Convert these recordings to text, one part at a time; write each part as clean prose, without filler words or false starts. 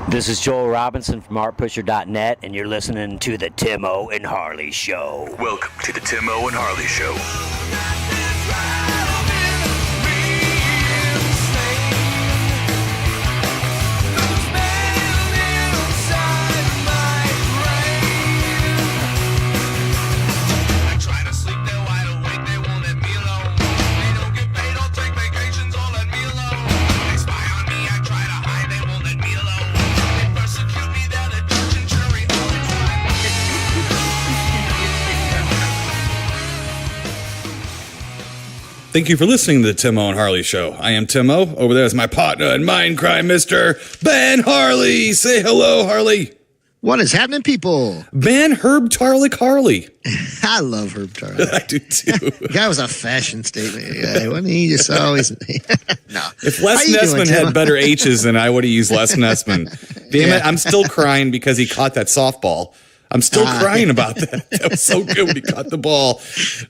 This is Joel Robinson from ArtPusher.net, and you're listening to the Timo and Harley Show. Welcome to the Timo and Harley Show. Thank you for listening to the Timo and Harley Show. I am Timo. Over there is my partner in Mindcrime, Mr. Ben Harley. Say hello, Harley. What is happening, people? Ben Herb Tarlick Harley. I love Herb Tarlick. I do too. The guy was a fashion statement guy, wasn't he? Just always. No. If Les Nessman had better H's than I would have used Les Nessman. Damn it, I'm still crying because he caught that softball. I'm still crying about that. That was so good when he caught the ball.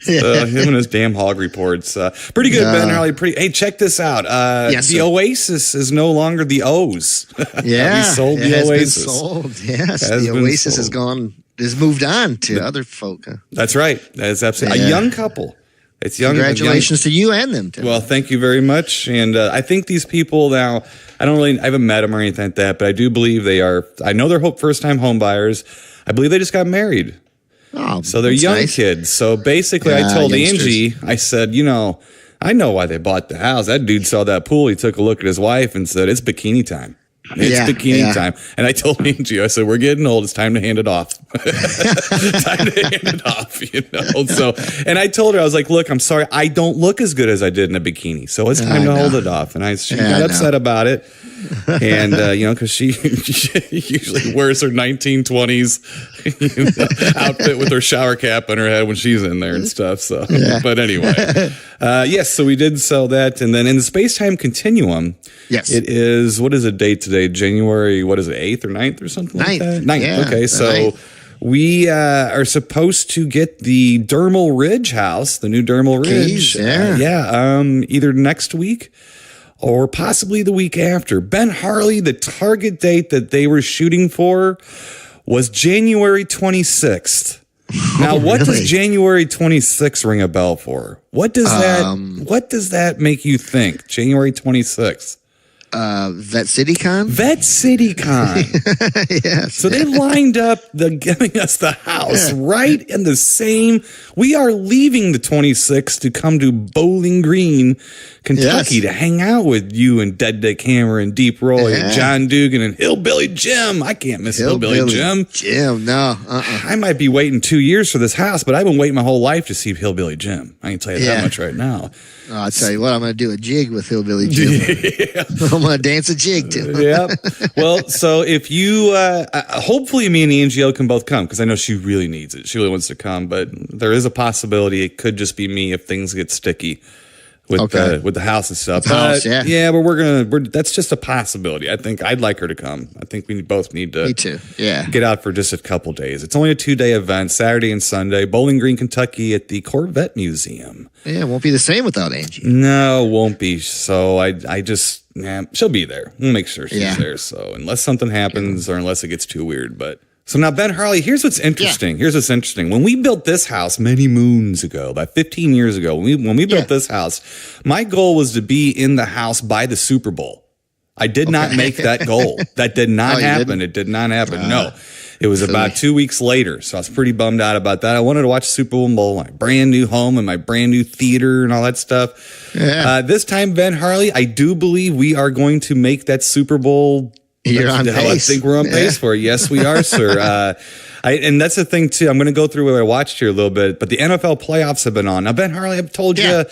Him and his damn hog reports. Pretty good, Ben Harley. Hey, check this out. The Oasis is no longer the O's. Yeah. We sold the Oasis. Been sold. Yes. The Oasis has moved on to other folk. Huh? That's right. That's absolutely a young couple. It's young. Congratulations to you and them, too. Well, thank you very much. And I think these people now, I haven't met them or anything like that, but I do believe they are, I know they're first-time home buyers. I believe they just got married. Oh, so they're young kids. So basically, I told Angie, I said, I know why they bought the house. That dude saw that pool. He took a look at his wife and said, it's bikini time. It's bikini time. And I told Angie, I said, we're getting old. It's time to hand it off. Time to hand it off, So, and I told her, I was like, look, I'm sorry. I don't look as good as I did in a bikini. So it's time to hold it off. And she got upset about it. And, because she usually wears her 1920s outfit with her shower cap on her head when she's in there and stuff. So, but anyway, yes, so we did sell that. And then in the space-time continuum, yes, it is, what is the date today? January, 8th or 9th or something like that? 9th. Yeah, okay, so 9th. We are supposed to get the Dermal Ridge house, the new Dermal Ridge. Either next week or possibly the week after. Ben Harley, the target date that they were shooting for was January 26th. Now, what does January 26th ring a bell for? What does that make you think? January 26th. Vet CityCon? Vet CityCon. Yes. So they lined up giving us the house right in the same. We are leaving the 26th to come to Bowling Green, Kentucky to hang out with you and Dead Dick Hammer and Deep Roy and John Dugan and Hillbilly Jim. I can't miss Hillbilly Jim. No. I might be waiting 2 years for this house, but I've been waiting my whole life to see Hillbilly Jim. I can tell you that much right now. I'll tell you what, I'm going to do a jig with Hillbilly Jim. I'm going to dance a jig too. Yep. Well, so if you, hopefully me and Angie can both come because I know she really needs it. She really wants to come, but there is a possibility it could just be me if things get sticky with the house and stuff. But that's just a possibility. I think I'd like her to come. I think we both need to get out for just a couple days. It's only a 2-day event, Saturday and Sunday, Bowling Green, Kentucky at the Corvette Museum. Yeah, it won't be the same without Angie. No, it won't be. So I just, she'll be there. We'll make sure she's there. So unless something happens or unless it gets too weird, but. So now, Ben Harley, here's what's interesting. Here's what's interesting. When we built this house many moons ago, about 15 years ago, when we built this house, my goal was to be in the house by the Super Bowl. I did not make that goal. That did not happen. It did not happen. No. It was about 2 weeks later, so I was pretty bummed out about that. I wanted to watch Super Bowl, my brand new home and my brand new theater and all that stuff. Yeah. This time, Ben Harley, I do believe we are going to make that Super Bowl. You're on pace. I think we're on pace for it. Yes, we are, sir. And that's the thing, too. I'm going to go through what I watched here a little bit, but the NFL playoffs have been on. Now, Ben Harley, I've told you,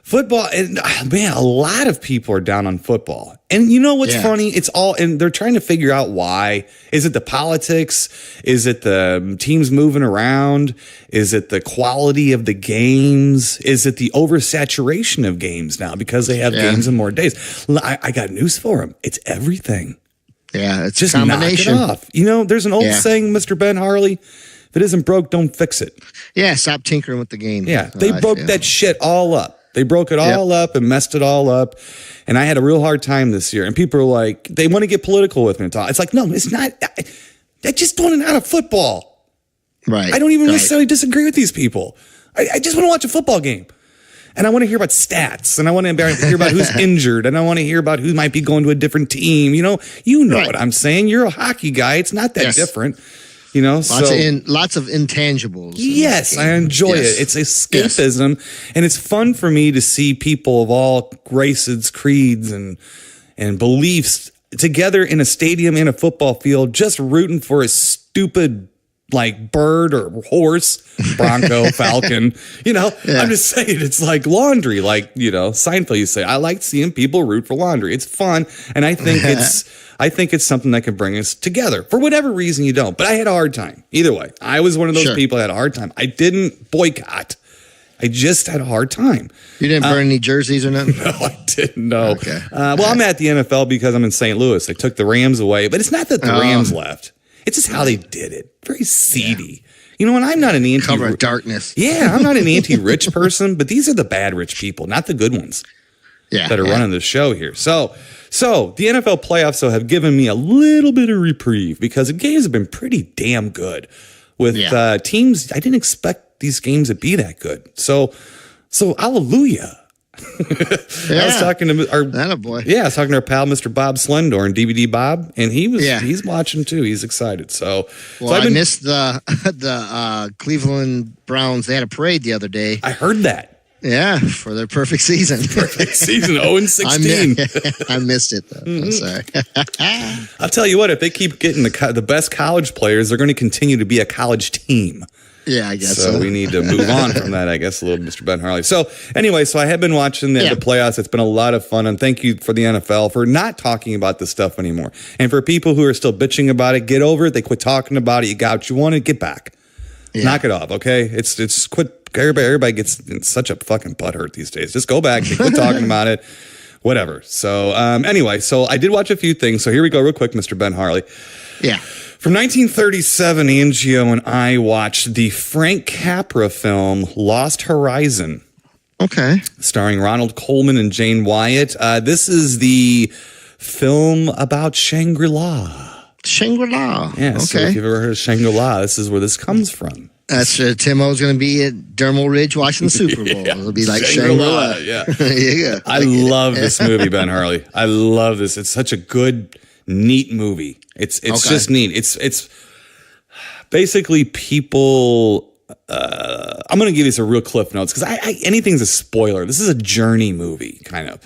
football, and man, a lot of people are down on football. And you know what's funny? It's all, and they're trying to figure out why. Is it the politics? Is it the teams moving around? Is it the quality of the games? Is it the oversaturation of games now because they have games in more days? I got news for them. It's everything. Yeah, it's just a combination. Knock it off. You know, there's an old saying, Mr. Ben Harley, if it isn't broke, don't fix it. Yeah, stop tinkering with the game. Yeah, they broke that shit all up. They broke it all up and messed it all up. And I had a real hard time this year. And people are like, they want to get political with me. It's like, no, it's not. I just want it out of football. Right. I don't even necessarily disagree with these people. I just want to watch a football game. And I want to hear about stats. And I want to hear about who's injured. And I want to hear about who might be going to a different team. You know what I'm saying. You're a hockey guy. It's not that different. You know, lots of intangibles. Yes, I enjoy it. It's escapism, and it's fun for me to see people of all races, creeds, and beliefs together in a stadium in a football field, just rooting for a stupid like bird or horse, bronco, falcon. You know, I'm just saying it's like laundry. Like, you know, Seinfeld used to say, I like seeing people root for laundry. It's fun, and I think it's something that can bring us together. For whatever reason you don't. But I had a hard time. Either way, I was one of those people that had a hard time. I didn't boycott. I just had a hard time. You didn't burn any jerseys or nothing? No, I didn't. No. Okay. I'm at the NFL because I'm in St. Louis. They took the Rams away. But it's not that the Rams left. It's just how they did it. Very seedy. You know, and I'm not an anti... Cover of darkness. Yeah, I'm not an anti-rich person, but these are the bad rich people, not the good ones that are running the show here. So the NFL playoffs have given me a little bit of reprieve because the games have been pretty damn good with teams. I didn't expect these games to be that good. So hallelujah. I was talking to I was talking to our pal, Mr. Bob Slendor and DVD Bob, and he's watching too. He's excited. So I missed the Cleveland Browns. They had a parade the other day. I heard that. Yeah, for their perfect season. 0-16. I missed it though. I'm sorry. I'll tell you what, if they keep getting the best college players, they're going to continue to be a college team. Yeah, I guess so. We need to move on from that, I guess, a little, Mr. Ben Harley. So anyway, I have been watching the playoffs. It's been a lot of fun. And thank you for the NFL for not talking about this stuff anymore. And for people who are still bitching about it, get over it. They quit talking about it. You got what you wanted. Get back. Yeah. Knock it off, okay? It's quit. Everybody gets in such a fucking butthurt these days. Just go back. Quit talking about it. Whatever. So anyway, I did watch a few things. So here we go real quick, Mr. Ben Harley. Yeah. From 1937, Angio and I watched the Frank Capra film Lost Horizon. Okay. Starring Ronald Colman and Jane Wyatt. This is the film about Shangri-La. Shangri-La. Yeah, okay. So if you've ever heard of Shangri-La, this is where this comes from. That's Tim O's going to be at Dermal Ridge watching the Super Bowl. It'll be like Shangri-La. Yeah. Yeah. I love this movie, Ben Harley. I love this. It's such a good, neat movie. It's just neat. It's basically people. I'm going to give you some real cliff notes because anything's a spoiler. This is a journey movie, kind of.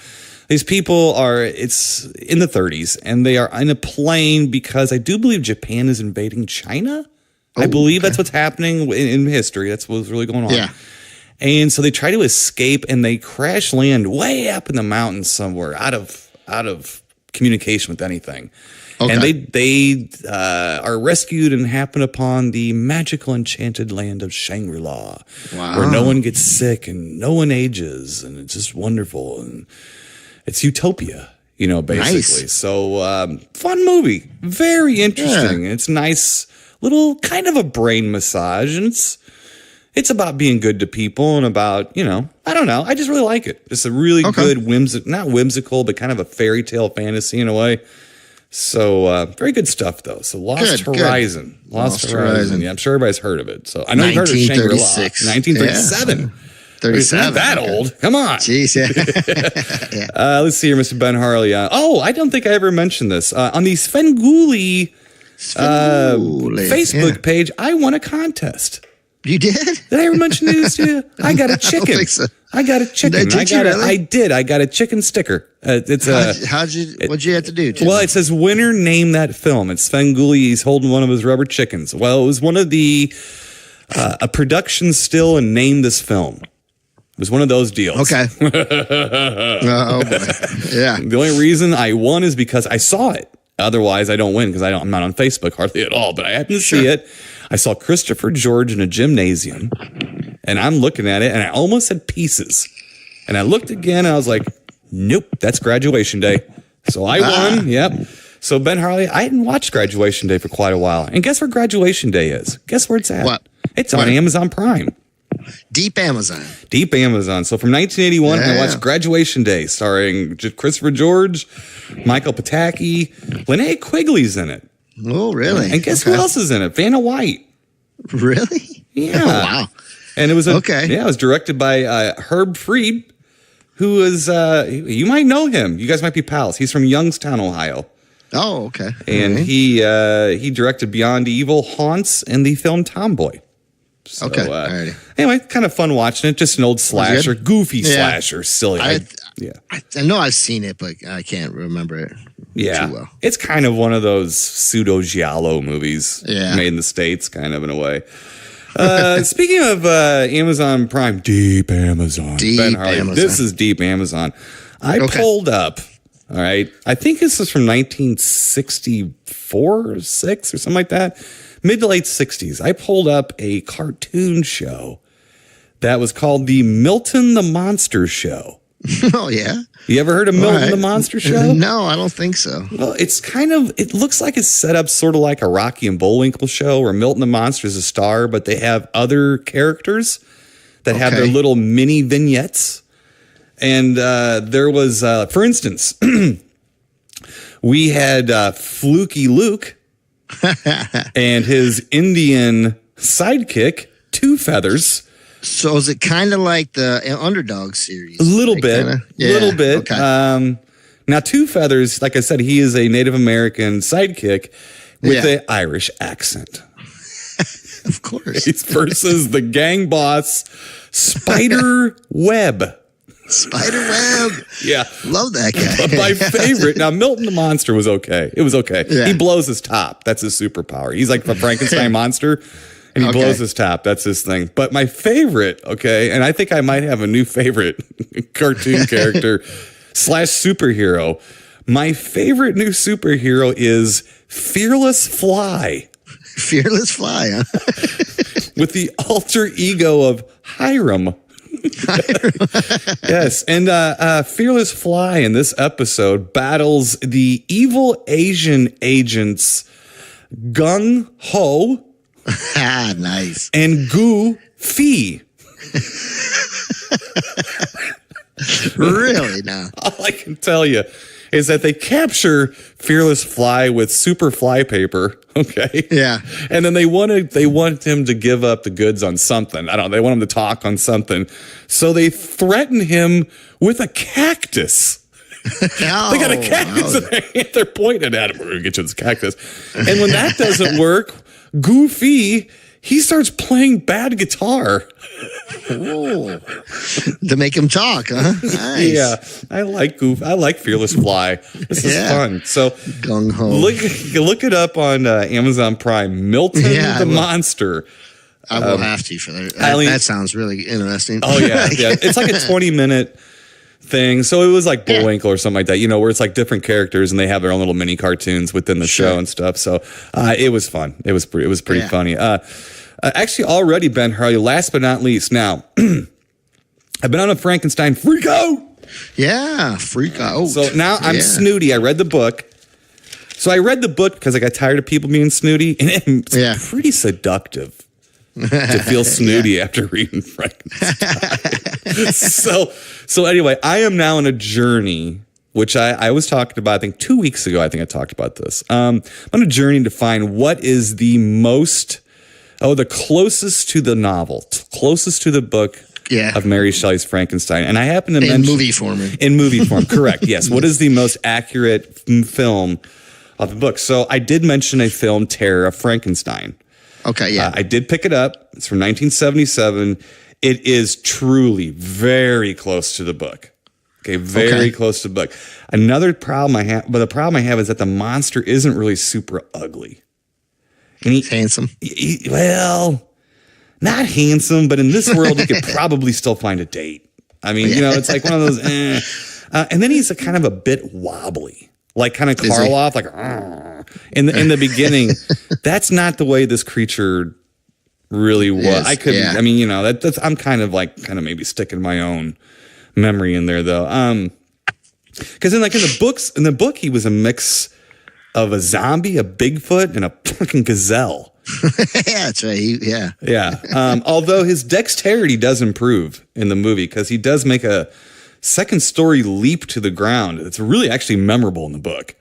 These people it's in the 30s and they are in a plane because I do believe Japan is invading China. I believe that's what's happening in history. That's what's really going on. Yeah. And so they try to escape and they crash land way up in the mountains somewhere out of communication with anything. Okay. And they are rescued and happen upon the magical enchanted land of Shangri-La, where no one gets sick and no one ages, and it's just wonderful, and it's utopia, basically. Nice. So fun movie, very interesting. Yeah. It's nice, little kind of a brain massage, and it's about being good to people and about I don't know. I just really like it. It's a really good not whimsical, but kind of a fairy tale fantasy in a way. So very good stuff though. So Lost Horizon. Lost Horizon. Yeah, I'm sure everybody's heard of it. So I know you've heard of Shangri-La. 1937. Yeah. 37. It's not that old. Come on. Jeez, yeah. Let's see here, Mr. Ben Harley. I don't think I ever mentioned this. On the Svengoolie Facebook page, I won a contest. You did? Did I ever mention this to you? I got a chicken. I don't think so. I got a chicken. I did. I got a chicken sticker. What'd you have to do? Well, it says winner name that film. It's Svengoolie. He's holding one of his rubber chickens. Well, it was one of the a production still and name this film. It was one of those deals. Okay. Oh boy. Yeah. The only reason I won is because I saw it. Otherwise, I don't win because I'm not on Facebook hardly at all. But I happened to see it. I saw Christopher George in a gymnasium, and I'm looking at it, and I almost said Pieces. And I looked again, and I was like, nope, that's Graduation Day. So I won, yep. So Ben Harley, I hadn't watched Graduation Day for quite a while. And guess where Graduation Day is? Guess where it's at? What? It's on Amazon Prime. Deep Amazon. Deep Amazon. So from 1981, I Yeah. watched Graduation Day, starring Christopher George, Michael Pataki, Linnea Quigley's in it. Oh, really? And guess who else is in it? Vanna White. Really? Yeah. Oh, wow. And it was Okay. Yeah, it was directed by Herb Fried, who is you might know him. You guys might be pals. He's from Youngstown, Ohio. Oh, okay. And he directed Beyond Evil, Haunts, and the film Tomboy. So, Okay. Alrighty. Anyway, kind of fun watching it. Just an old slasher, goofy slasher, silly. I know I've seen it, but I can't remember it too well. It's kind of one of those pseudo giallo movies made in the States, kind of in a way. Speaking of Amazon Prime, Deep Amazon. Ben Harley, Amazon. this is Deep Amazon. I pulled up, all right, I think this is from 1964 or 6 or something like that. Mid to late 60s. I pulled up a cartoon show that was called the Milton the Monster Show. Oh, yeah? You ever heard of Milton the Monster Show? No, I don't think so. Well, it looks like it's set up sort of like a Rocky and Bullwinkle show where Milton the Monster is a star, but they have other characters that have their little mini vignettes. And there was, for instance, we had Fluky Luke and his Indian sidekick, Two Feathers. So is it kind of like the Underdog series? A little bit. Okay. Now, Two Feathers, like I said, he is a Native American sidekick with an Irish accent. Of course. He's versus the gang boss, Spider Webb. Spider Webb. Yeah. Love that guy. But my favorite, now Milton the Monster was okay. It was okay. Yeah. He blows his top. That's his superpower. He's like the Frankenstein monster. And he blows his top. That's his thing. But my favorite, and I think I might have a new favorite cartoon character / superhero. My favorite new superhero is Fearless Fly. Fearless Fly, huh? With the alter ego of Hiram. Yes. And Fearless Fly in this episode battles the evil Asian agents Gung Ho. Nice. And Gu Fi. Really now? All I can tell you is that they capture Fearless Fly with super fly paper. Okay. Yeah. And then they want him to give up the goods on something. I don't know. They want him to talk on something. So they threaten him with a cactus. They got a cactus in their hand. They're pointing at him. We're going to get you this cactus. And when that doesn't work, Goofy, he starts playing bad guitar. Oh. To make him talk, huh? Nice. Yeah, I like Fearless Fly. This is fun. So Gung Ho. Look it up on Amazon Prime. Milton the Monster. I will have to for that. That sounds really interesting. Oh yeah. It's like a 20-minute thing. So it was like Bullwinkle or something like that, where it's like different characters and they have their own little mini cartoons within the show and stuff. So it was fun. It was pretty funny. Actually, already, Ben Harley, last but not least, now, I've been on a Frankenstein freak out. Yeah, freak out. So now I'm snooty. I read the book. So I read the book because I got tired of people being snooty, and it's pretty seductive to feel snooty after reading Frankenstein. So anyway, I am now on a journey, which I was talking about, I think 2 weeks ago, I talked about this. I'm on a journey to find what is the closest to the novel, closest to the book of Mary Shelley's Frankenstein. And I happen to mention... In movie form, correct, yes. What is the most accurate film of the book? So I did mention a film, Terror of Frankenstein. Okay, yeah. I did pick it up. It's from 1977. It is truly very close to the book. Okay, very close to the book. Another problem I have is that the monster isn't really super ugly. And he's handsome. Well, not handsome, but in this world, you could probably still find a date. I mean, it's like one of those. And then he's kind of a bit wobbly, like kind of Karloff, like in the beginning. That's not the way this creature really was. I could. Yeah. I mean, that's. I'm kind of maybe sticking my own memory in there though. Because in the book, he was a mix of a zombie, a Bigfoot, and a fucking gazelle. That's right. Yeah. Although his dexterity does improve in the movie because he does make a second story leap to the ground. It's really actually memorable in the book.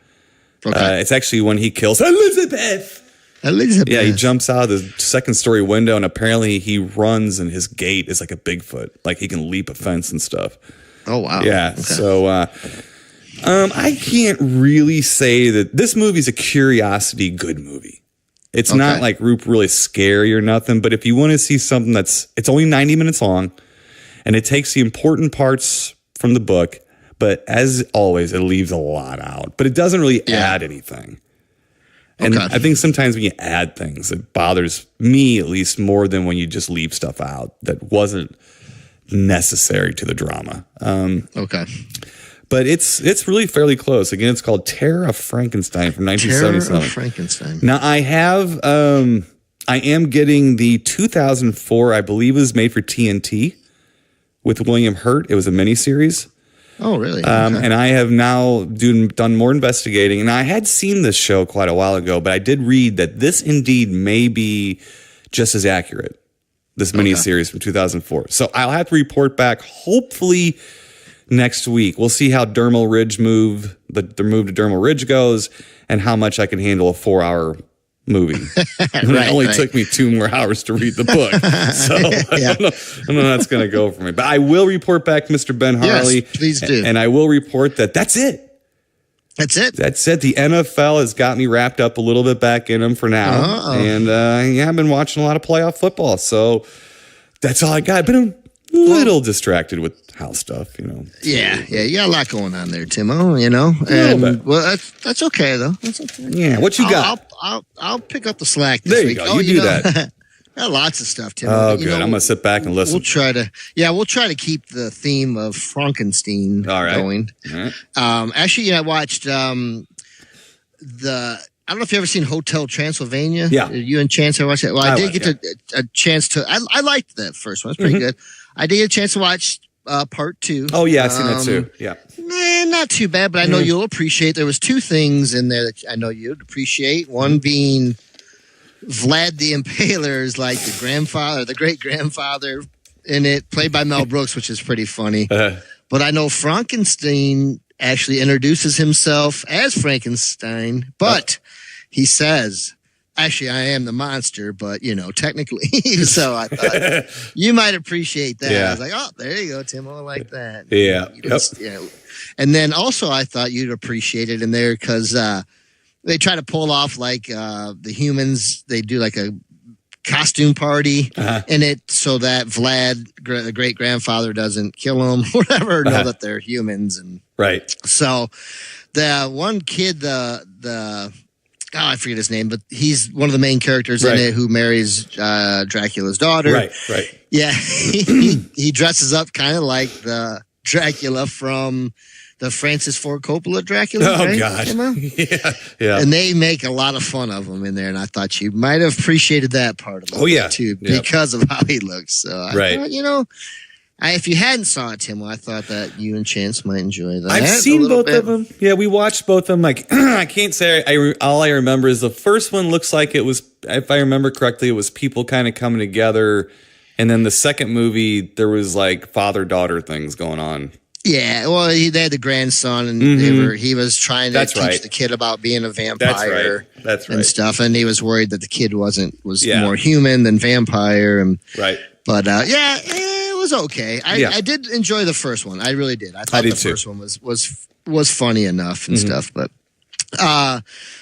Okay. It's actually when he kills Elizabeth. Yeah, he jumps out of the second story window, and apparently he runs, and his gait is like a Bigfoot. Like he can leap a fence and stuff. Oh, wow. Yeah. Okay. So I can't really say that this movie's a curiosity good movie. It's not like really scary or nothing, but if you want to see something it's only 90 minutes long, and it takes the important parts from the book, but as always, it leaves a lot out. But it doesn't really add anything. And I think sometimes when you add things, it bothers me at least more than when you just leave stuff out that wasn't necessary to the drama. But it's really fairly close. Again, it's called Terror of Frankenstein from 1977. Terror of Frankenstein. Now I am getting the 2004, I believe it was made for TNT with William Hurt. It was a miniseries. Oh, really? And I have now done more investigating, and I had seen this show quite a while ago, but I did read that this indeed may be just as accurate, this miniseries from 2004. So I'll have to report back hopefully next week. We'll see how Dermal Ridge the move to Dermal Ridge goes, and how much I can handle a 4-hour movie. It only took me 2 more hours to read the book. So I don't know how that's going to go for me. But I will report back, Mr. Ben Harley. Yes, please do. And I will report that's it. That's it. That's it. The NFL has got me wrapped up a little bit back in them for now. And I've been watching a lot of playoff football. So that's all I got. I've been a little distracted with house stuff, Yeah, you got a lot going on there, Timo, And well, that's okay though. That's okay. Yeah, what you got? I'll pick up the slack this week. There you go. You do that. Got lots of stuff, Timo. Oh, good. I'm gonna sit back and listen. We'll try to keep the theme of Frankenstein going. All right. Actually, I watched I don't know if you've ever seen Hotel Transylvania. Yeah. You and Chance ever watched it? Well, I did get a chance to. I liked that first one. It's pretty good. I did get a chance to watch part 2. Oh, yeah, I've seen that too. Yeah. Not too bad, but I know you'll appreciate. There was 2 things in there that I know you'd appreciate. One being Vlad the Impaler is like the grandfather, the great-grandfather in it, played by Mel Brooks, which is pretty funny. But I know Frankenstein actually introduces himself as Frankenstein, but he says, actually, I am the monster, but, technically. So I thought you might appreciate that. Yeah. I was like, oh, there you go, Tim. I like that. Yeah. And then also I thought you'd appreciate it in there because they try to pull off like the humans. They do like a costume party in it so that Vlad, the great-grandfather, doesn't kill them or whatever, know that they're humans. And so the one kid, I forget his name, but he's one of the main characters in it who marries Dracula's daughter. Right. Yeah, he dresses up kind of like the Dracula from the Francis Ford Coppola Dracula. Oh, God. Yeah. And they make a lot of fun of him in there, and I thought you might have appreciated that part of it too, because of how he looks. So I thought, if you hadn't saw it, Tim, I thought that you and Chance might enjoy that. I've seen both of them. Yeah, we watched both of them. Like, I can't say all I remember is the first one looks like it was, if I remember correctly, it was people kind of coming together. And then the second movie, there was like father-daughter things going on. Yeah, well, they had the grandson, and he was trying to teach the kid about being a vampire. That's right. And stuff, and he was worried that the kid was more human than vampire. And but it was okay. I did enjoy the first one. I really did. I thought the first one was funny enough and stuff. But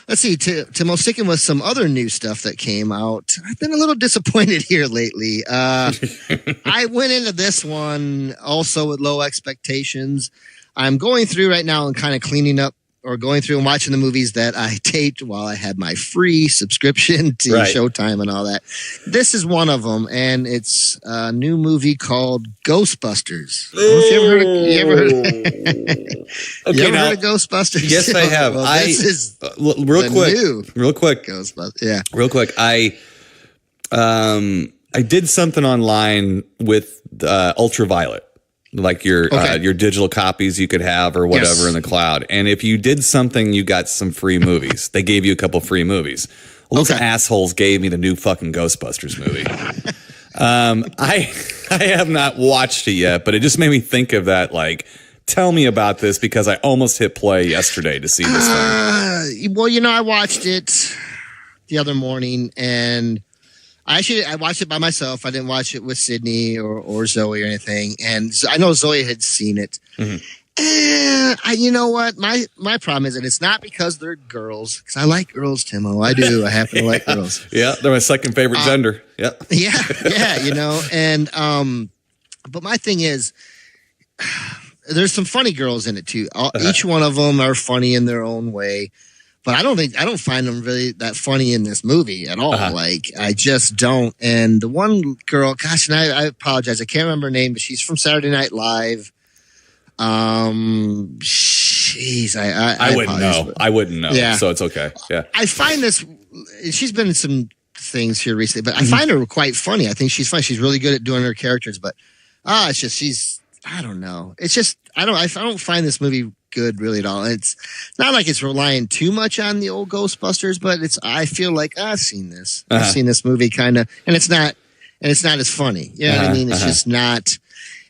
let's see, Timo, sticking with some other new stuff that came out. I've been a little disappointed here lately. I went into this one also with low expectations. I'm going through right now and kind of cleaning up or going through and watching the movies that I taped while I had my free subscription to Showtime and all that. This is one of them, and it's a new movie called Ghostbusters. You ever heard of Ghostbusters? Yes, I have. Well, this is real quick. Ghostbusters. Yeah. Real quick. I did something online with Ultraviolet. like your digital copies you could have or whatever in the cloud. And if you did something, you got some free movies. They gave you a couple free movies. Well, those assholes gave me the new fucking Ghostbusters movie. I have not watched it yet, but it just made me think of that. Like, tell me about this, because I almost hit play yesterday to see this thing. Well, I watched it the other morning, and I watched it by myself. I didn't watch it with Sydney or Zoe or anything. And I know Zoe had seen it. Mm-hmm. You know what? My problem is that it's not because they're girls, because I like girls, Timo. I do. I happen to like girls. Yeah, they're my second favorite gender. Yeah. Yeah, and but my thing is, there's some funny girls in it too. Each one of them are funny in their own way, but I don't find them really that funny in this movie at all. Like, I just don't. And the one girl, gosh, and I apologize, I can't remember her name, but she's from Saturday Night Live. Jeez, I wouldn't know. I wouldn't know. Yeah. So it's okay. Yeah. I find this. She's been in some things here recently, but I find her quite funny. I think she's funny. She's really good at doing her characters, but it's just I don't know. It's just I don't find this movie good really at all. It's not like it's relying too much on the old Ghostbusters, but I feel like I've seen this. I've seen this movie kind of, and it's not as funny. You know what I mean? It's just not.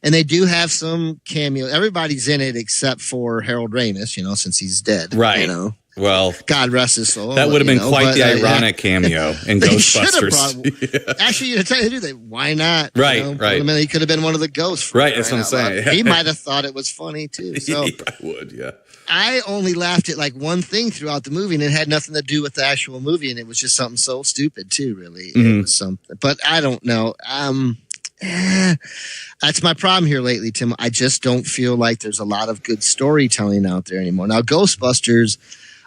And they do have some cameo. Everybody's in it except for Harold Ramis, since he's dead. Right. Well, God rest his soul. That would have been quite the ironic cameo in Ghostbusters. Actually, to tell you the truth, why not? Right. He could have been one of the ghosts. Right. That's what I'm saying. He might have thought it was funny too. So he probably would. Yeah. I only laughed at like one thing throughout the movie, and it had nothing to do with the actual movie, and it was just something so stupid too. Really, it was something. But I don't know. That's my problem here lately, Tim. I just don't feel like there's a lot of good storytelling out there anymore. Now, Ghostbusters,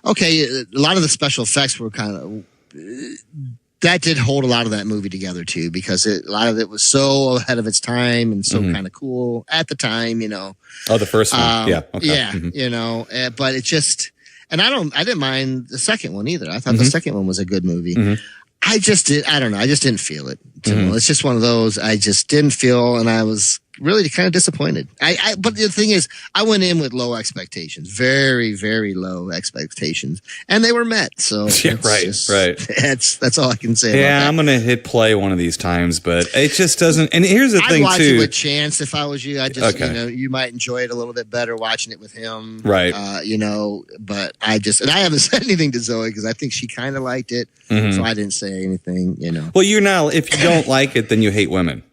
okay, a lot of the special effects were kind of that did hold a lot of that movie together too, because a lot of it was so ahead of its time and so kind of cool at the time, Oh, the first one, yeah, okay. Yeah, but it just, and I didn't mind the second one either. I thought the second one was a good movie. I don't know. I just didn't feel it. It's just one of those I just didn't feel, and I was really kind of disappointed. But the thing is, I went in with low expectations, very, very low expectations, and they were met. So right. That's all I can say. Yeah, about that. I'm gonna hit play one of these times, but it just doesn't. And here's the thing, watch too. it with Chance if I was you. I just, you might enjoy it a little bit better watching it with him, right? But and I haven't said anything to Zoe because I think she kind of liked it, so I didn't say anything. Well, if you don't like it, then you hate women.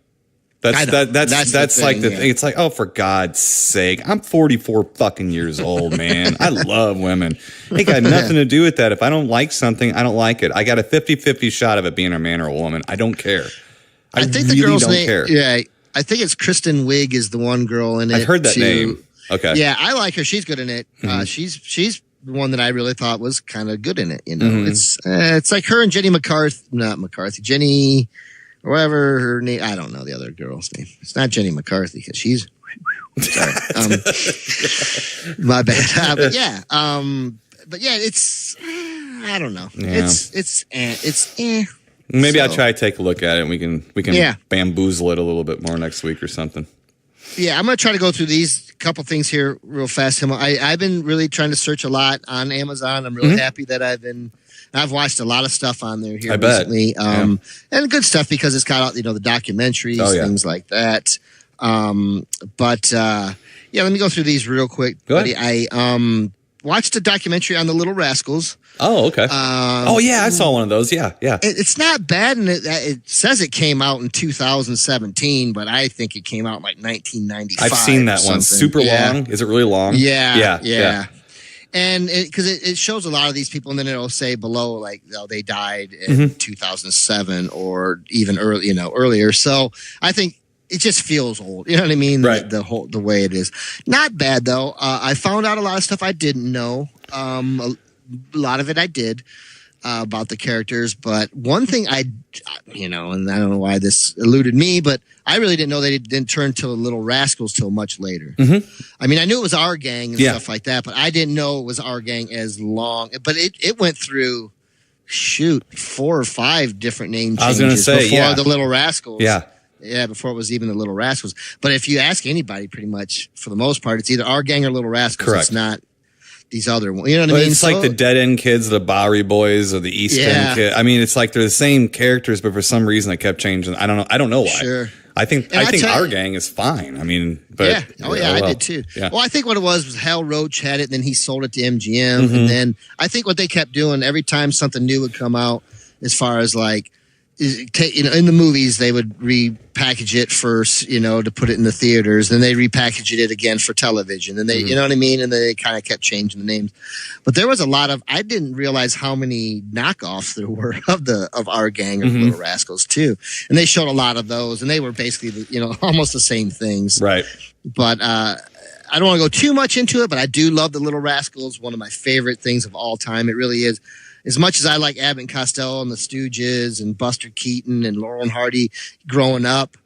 That's like the thing. It's like, oh, for God's sake, I'm 44 fucking years old, man. I love women. It got nothing to do with that. If I don't like something, I don't like it. I got a 50-50 shot of it being a man or a woman. I don't care. I think really the girl's name. Care. Yeah, I think it's Kristen Wiig is the one girl in it. I've heard that name. Okay. Yeah, I like her. She's good in it. She's the one that I really thought was kind of good in it. It's like her and Jenny Jenny. Or whatever her name, I don't know the other girl's name. It's not Jenny McCarthy because she's sorry. My bad. But yeah, it's I don't know. Yeah. It's Maybe I'll try to take a look at it, and we can bamboozle it a little bit more next week or something. Yeah, I'm gonna try to go through these couple things here real fast. I've been really trying to search a lot on Amazon. I'm really happy that I've watched a lot of stuff on there here recently, and good stuff because it's got the documentaries, things like that. Let me go through these real quick, buddy. I watched a documentary on the Little Rascals. Oh, okay. I saw one of those. Yeah. It's not bad, and it says it came out in 2017, but I think it came out in like 1995. I've seen that one. Super long. Is it really long? Yeah. And because it shows a lot of these people, and then it'll say below like they died in 2007 or even earlier. So I think it just feels old. You know what I mean? Right. The way it is. Not bad though. I found out a lot of stuff I didn't know. A lot of it I did about the characters, but one thing and I don't know why this eluded me, but I really didn't know they didn't turn to Little Rascals till much later. I mean, I knew it was Our Gang and stuff like that, but I didn't know it was Our Gang as long. But it went through, 4 or 5 different name changes before the Little Rascals. Yeah. Yeah, before it was even the Little Rascals. But if you ask anybody, pretty much for the most part, it's either our gang or Little Rascals. Correct. It's not these other ones. You know what I mean? It's like the Dead End Kids, the Bowery Boys, or the East End Kids. I mean, it's like they're the same characters, but for some reason they kept changing. I don't know why. Sure. I think our gang is fine. I mean, but I did too. Yeah. Well, I think what it was Hal Roach had it, and then he sold it to MGM, and then I think what they kept doing every time something new would come out, as far as like, in the movies they would repackage it first, to put it in the theaters, then they repackaged it again for television, and they, you know what I mean, and they kind of kept changing the names. But there was a lot of, I didn't realize how many knockoffs there were of our gang or Little Rascals too, and they showed a lot of those, and they were basically almost the same things, right? But I don't want to go too much into it, but I do love the Little Rascals. One of my favorite things of all time. It really is. As much as I like Abbott and Costello and the Stooges and Buster Keaton and Laurel and Hardy growing up,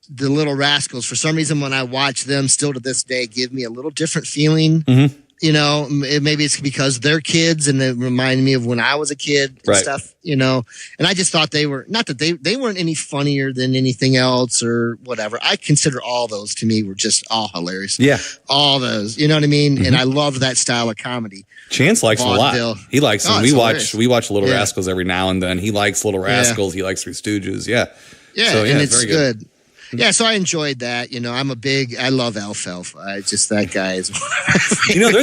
the Little Rascals, for some reason, when I watch them still to this day, give me a little different feeling. Maybe it's because they're kids and they remind me of when I was a kid and stuff, And I just thought they were, not that they weren't any funnier than anything else or whatever. I consider all those, to me, were just all hilarious. Yeah. All those, you know what I mean? And I love that style of comedy. Chance likes them a lot. He likes them. We watch Little Yeah. Rascals every now and then. He likes Little Rascals. He likes Three Stooges. Yeah. Yeah, so, and it's good. Yeah, so I enjoyed that. I love Alfalfa. That guy is one of my favorite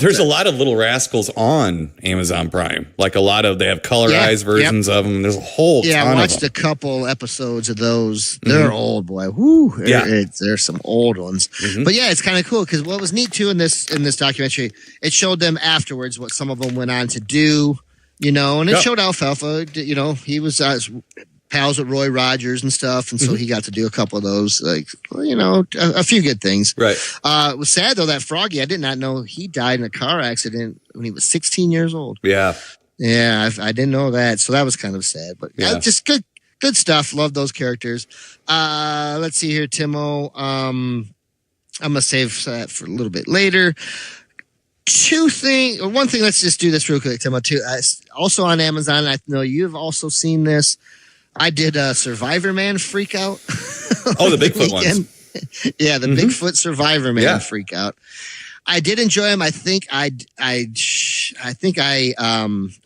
there's a lot of Little Rascals on Amazon Prime. Like they have colorized versions of them. There's a whole ton I watched of them. a couple episodes of those. They're old, boy. Woo. There's some old ones. But yeah, it's kind of cool because what was neat too in this documentary, it showed them afterwards what some of them went on to do, and it showed Alfalfa, he was pals with Roy Rogers and stuff, and so he got to do a couple of those, a few good things. Right. It was sad though that Froggy, I did not know he died in a car accident when he was 16 years old. Yeah. Yeah, I didn't know that, so that was kind of sad. But just good stuff. Love those characters. Let's see here, Timo. I'm gonna save that for a little bit later. One thing. Let's just do this real quick, Timo. Too. Also on Amazon. I know you've also seen this. I did a Survivor Man freak out. Oh, the Bigfoot ones. Yeah, the Bigfoot Survivor Man freak out. I did enjoy him. I think I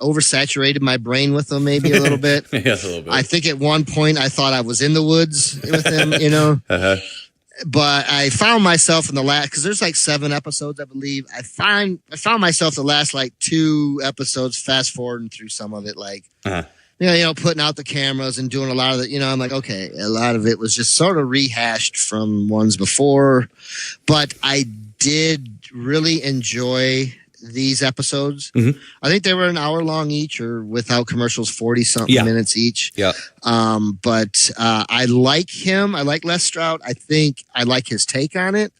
oversaturated my brain with him maybe a little bit. Yes, a little bit. I think at one point I thought I was in the woods with him, But I found myself in the last, because there's like 7 episodes, I believe. I found myself the last like 2 episodes fast forwarding through some of it, like. Putting out the cameras and doing a lot of it, I'm like, okay, a lot of it was just sort of rehashed from ones before, but I did really enjoy these episodes. I think they were an hour long each, or without commercials, 40 something minutes each. Yeah. But I like him. I like Les Stroud. I think I like his take on it.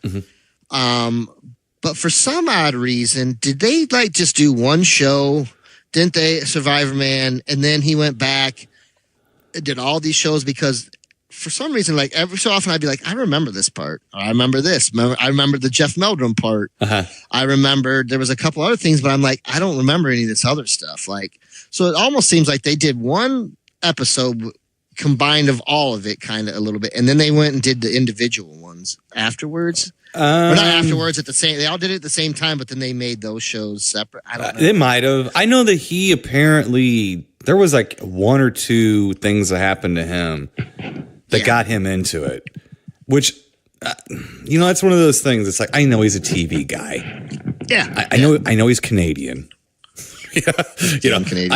But for some odd reason, did they like just do one show? Didn't they, Survivor Man, and then he went back and did all these shows? Because for some reason, like every so often I'd be like, I remember this part. Or I remember this. I remember the Jeff Meldrum part. I remembered there was a couple other things, but I'm like, I don't remember any of this other stuff. Like, so it almost seems like they did one episode combined of all of it kind of a little bit. And then they went and did the individual ones afterwards. Or not afterwards they all did it at the same time, but then they made those shows separate. I don't know. It might have. I know that he apparently, there was like 1 or 2 things that happened to him that got him into it, which, that's one of those things. It's like, I know he's a TV guy. Yeah. I know he's Canadian. Canadian.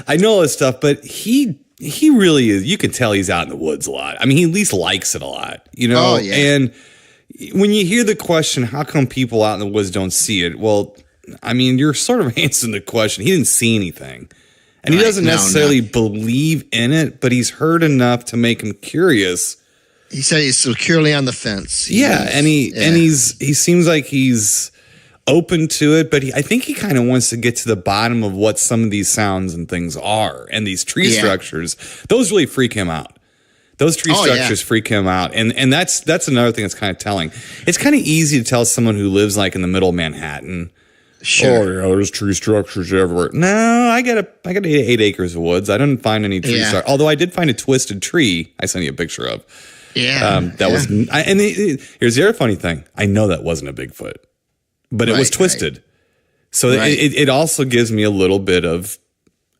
I know all this stuff, but he really is. You can tell he's out in the woods a lot. I mean, he at least likes it a lot, Oh, yeah. And when you hear the question, how come people out in the woods don't see it? Well, I mean, you're sort of answering the question. He didn't see anything. And he doesn't necessarily believe in it, but he's heard enough to make him curious. He said he's securely on the fence. And he seems like he's open to it, but I think he kind of wants to get to the bottom of what some of these sounds and things are. And these tree structures, those really freak him out. Those tree structures freak him out. And that's another thing that's kind of telling. It's kind of easy to tell someone who lives like in the middle of Manhattan Sure. Oh, there's tree structures everywhere. No, I got 8 acres of woods. I didn't find any trees. Yeah. Although I did find a twisted tree. I sent you a picture of. Yeah. Was. Here's the other funny thing. I know that wasn't a Bigfoot, but it was twisted. Right. So it also gives me a little bit of,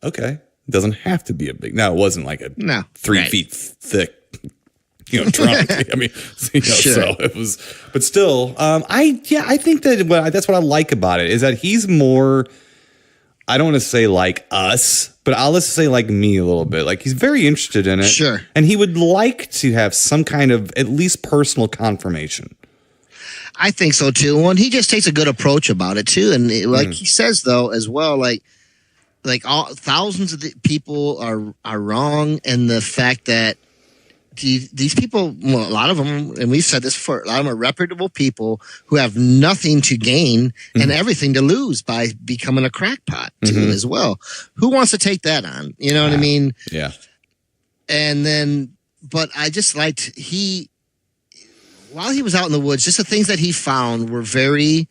okay, it doesn't have to be a big. Now it wasn't like a 3 feet thick, trunk. I mean, sure. So it was, but still, I think that that's what I like about it is that he's more. I don't want to say like us, but I'll just say like me a little bit. Like he's very interested in it. Sure. And he would like to have some kind of at least personal confirmation. I think so too. And he just takes a good approach about it too. And he says though as well, like thousands of people are wrong. And the fact that these people, well, a lot of them, and we've said this before, a lot of them are reputable people who have nothing to gain and everything to lose by becoming a crackpot too as well. Who wants to take that on? You know what I mean? Yeah. And then, but I just liked while he was out in the woods, just the things that he found were very,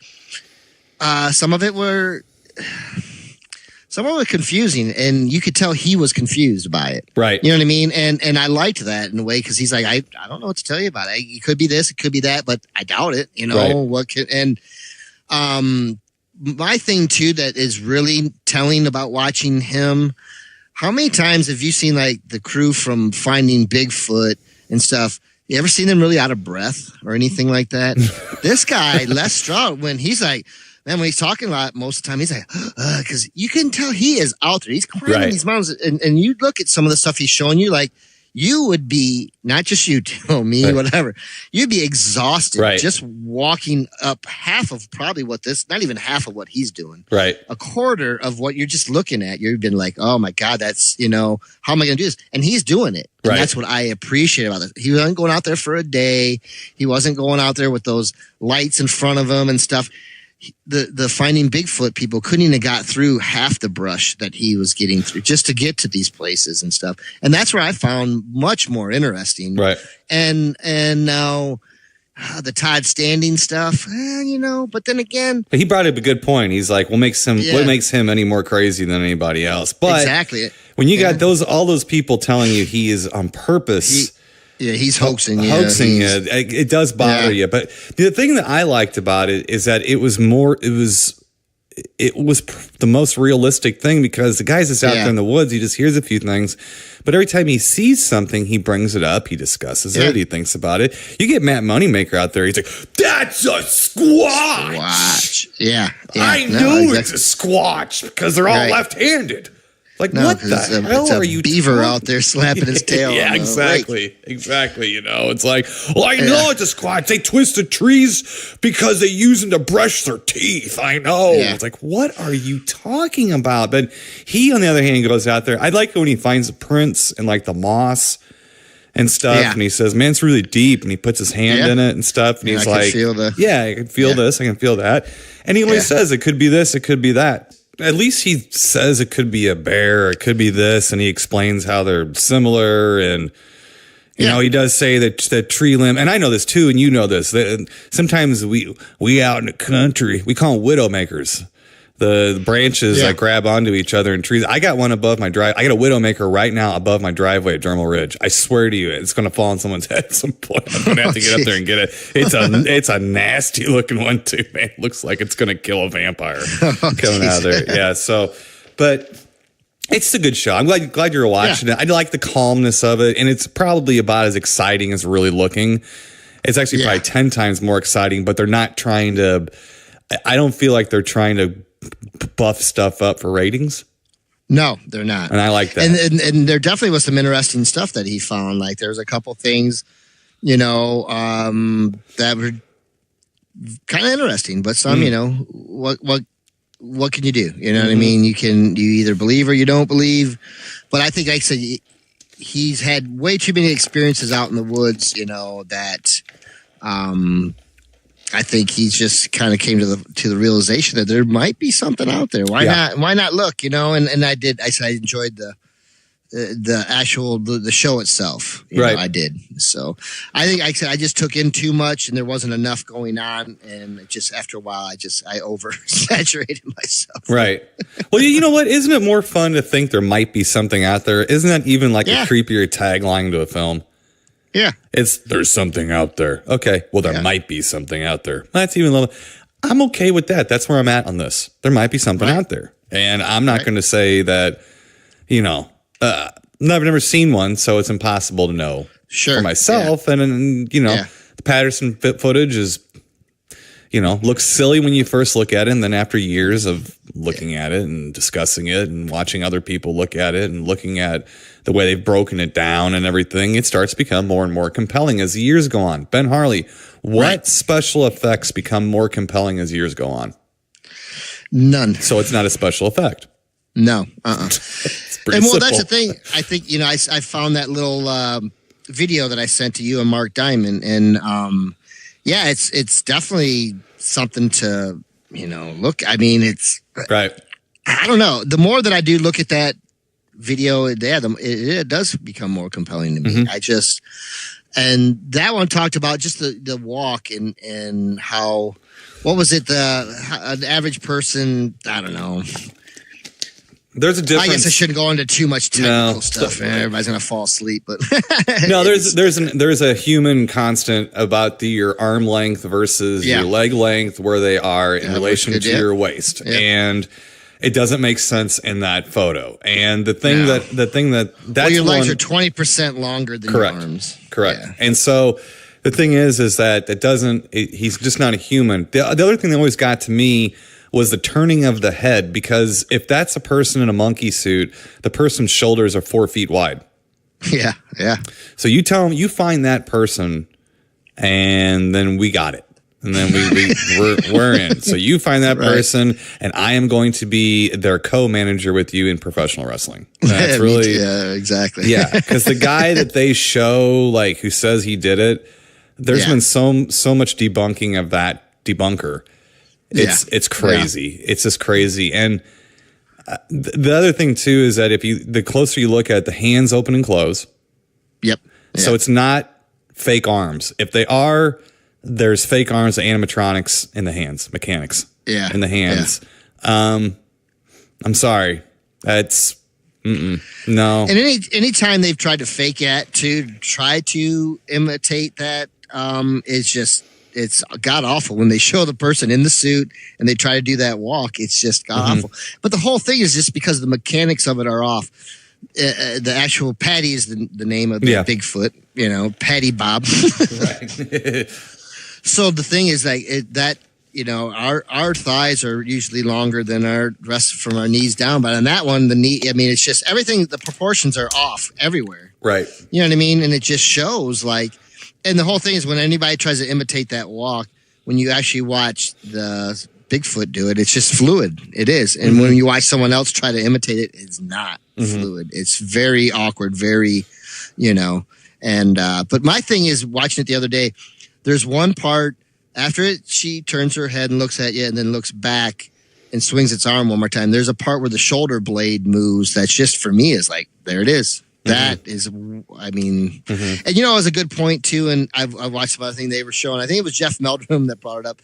some of it were confusing, and you could tell he was confused by it. Right. You know what I mean? And I liked that in a way because he's like, I don't know what to tell you about it. It could be this, it could be that, but I doubt it. My thing too that is really telling about watching him. How many times have you seen like the crew from Finding Bigfoot and stuff? You ever seen them really out of breath or anything like that? This guy, Les Stroud, when he's like. Man, when he's talking a lot, most of the time, he's like, because you can tell he is out there. He's climbing these mountains. And you look at some of the stuff he's showing you, like, you would be, not just you, me, whatever, you'd be exhausted just walking up half of probably not even half of what he's doing. Right. A quarter of what you're just looking at. You've been like, oh my God, that's, how am I going to do this? And he's doing it. And that's what I appreciate about it. He wasn't going out there for a day. He wasn't going out there with those lights in front of him and stuff. The Finding Bigfoot people couldn't even have got through half the brush that he was getting through just to get to these places and stuff. And that's where I found much more interesting. Right. And now the Todd Standing stuff, but then again. But he brought up a good point. He's like, what makes him any more crazy than anybody else? But exactly. When you got all those people telling you he is on purpose. He's hoaxing you. It does bother you. But the thing that I liked about it is that it was the most realistic thing because the guy's just out there in the woods. He just hears a few things. But every time he sees something, he brings it up. He discusses it. He thinks about it. You get Matt Moneymaker out there. He's like, that's a squatch. Yeah. I knew it's a squatch because they're all left-handed. Like, what the hell are you beaver out there slapping his tail? Exactly. It's like, well, I know it's a squatch. They twist the trees because they use them to brush their teeth. I know. Yeah. It's like, what are you talking about? But he, on the other hand, goes out there. I like it when he finds the prints and like the moss and stuff. Yeah. And he says, man, it's really deep. And he puts his hand in it and stuff. And he's like, I can feel this. I can feel that. And he always says, it could be this. It could be that. At least he says it could be a bear, it could be this, and he explains how they're similar. And, he does say that tree limb, and I know this too, and you know this, that sometimes we out in the country, we call them widowmakers. The branches that grab onto each other in trees. I got one above my drive. I got a widowmaker right now above my driveway at Dermal Ridge. I swear to you, it's going to fall on someone's head at some point. I'm going to have to get up there and get it. It's a nasty looking one too, man. It looks like it's going to kill a vampire coming out of there. Yeah. So, but it's a good show. I'm glad you're watching it. I like the calmness of it, and it's probably about as exciting as really looking. It's actually probably 10 times more exciting, but they're not trying to. I don't feel like they're trying to buff stuff up for ratings. No, they're not. And I like that. And there definitely was some interesting stuff that he found. Like there was a couple things, that were kind of interesting, but some, what can you do? You know what I mean? You either believe or you don't believe. But I think, like I said, he's had way too many experiences out in the woods, that, I think he just kind of came to the realization that there might be something out there. Why not look, And I said I enjoyed the show itself. You know, I did. So I think I just took in too much, and there wasn't enough going on, and it just after a while I oversaturated myself. Right. Well, you know what? Isn't it more fun to think there might be something out there? Isn't that even like a creepier tagline to a film? Yeah. There's something out there. Okay. Well, there might be something out there. That's even a little. I'm okay with that. That's where I'm at on this. There might be something out there, and I'm not going to say that. You know. I've never seen one, so it's impossible to know for myself. And you know, the Patterson footage is, you know, looks silly when you first look at it, and then after years of looking at it and discussing it and watching other people look at it and looking at the way they've broken it down and everything, it starts to become more and more compelling as the years go on. Ben Harley, what special effects become more compelling as years go on? None. So it's not a special effect. No. And well, simple. that's the thing. I think, you know, I found that little video that I sent to you and Mark Diamond, and yeah, it's definitely something to, you know, look. I mean, it's right. I don't know. The more that I do look at that video, it does become more compelling to me. And that one talked about just the walk and how, what was it? An average person, I don't know. There's a difference. I guess I shouldn't go into too much technical stuff. Everybody's gonna fall asleep, but no, there's a human constant about your arm length versus your leg length, where they are in relation to your waist, and it doesn't make sense in that photo. And the thing that's your legs are 20% longer than your arms. Correct. Yeah. And so the thing is that he's just not a human. The other thing that always got to me was the turning of the head, because if that's a person in a monkey suit, the person's shoulders are 4 feet wide. Yeah, yeah. So you tell them, you find that person, and then we got it. And then we're in. So you find that person, and I am going to be their co-manager with you in professional wrestling. That's really, exactly. Yeah, because the guy that they show, like, who says he did it, there's been so much debunking of that debunker. It's crazy. It's just crazy. And the other thing too is that the closer you look at it, the hands open and close. Yep. So it's not fake arms. If they are, there's fake arms, animatronics in the hands, mechanics. Yeah. In the hands. Yeah. I'm sorry. That's no. And any time they've tried to fake it to try to imitate that, it's god awful when they show the person in the suit and they try to do that walk. It's just god awful. But the whole thing is just because the mechanics of it are off. The actual Patty is the name of the Bigfoot, you know, Patty Bob. Right. So the thing is that you know, our thighs are usually longer than our rest from our knees down, but on that one, the knee, I mean, it's just everything. The proportions are off everywhere. Right. You know what I mean? And it just shows like. And the whole thing is when anybody tries to imitate that walk, when you actually watch the Bigfoot do it, it's just fluid. It is. And when you watch someone else try to imitate it, it's not fluid. It's very awkward, very, you know. And but my thing is watching it the other day, there's one part after she turns her head and looks at you and then looks back and swings its arm one more time. There's a part where the shoulder blade moves. That's just, for me, is like, there it is. That is, I mean, and you know, it was a good point too. And I watched some other thing they were showing. I think it was Jeff Meldrum that brought it up.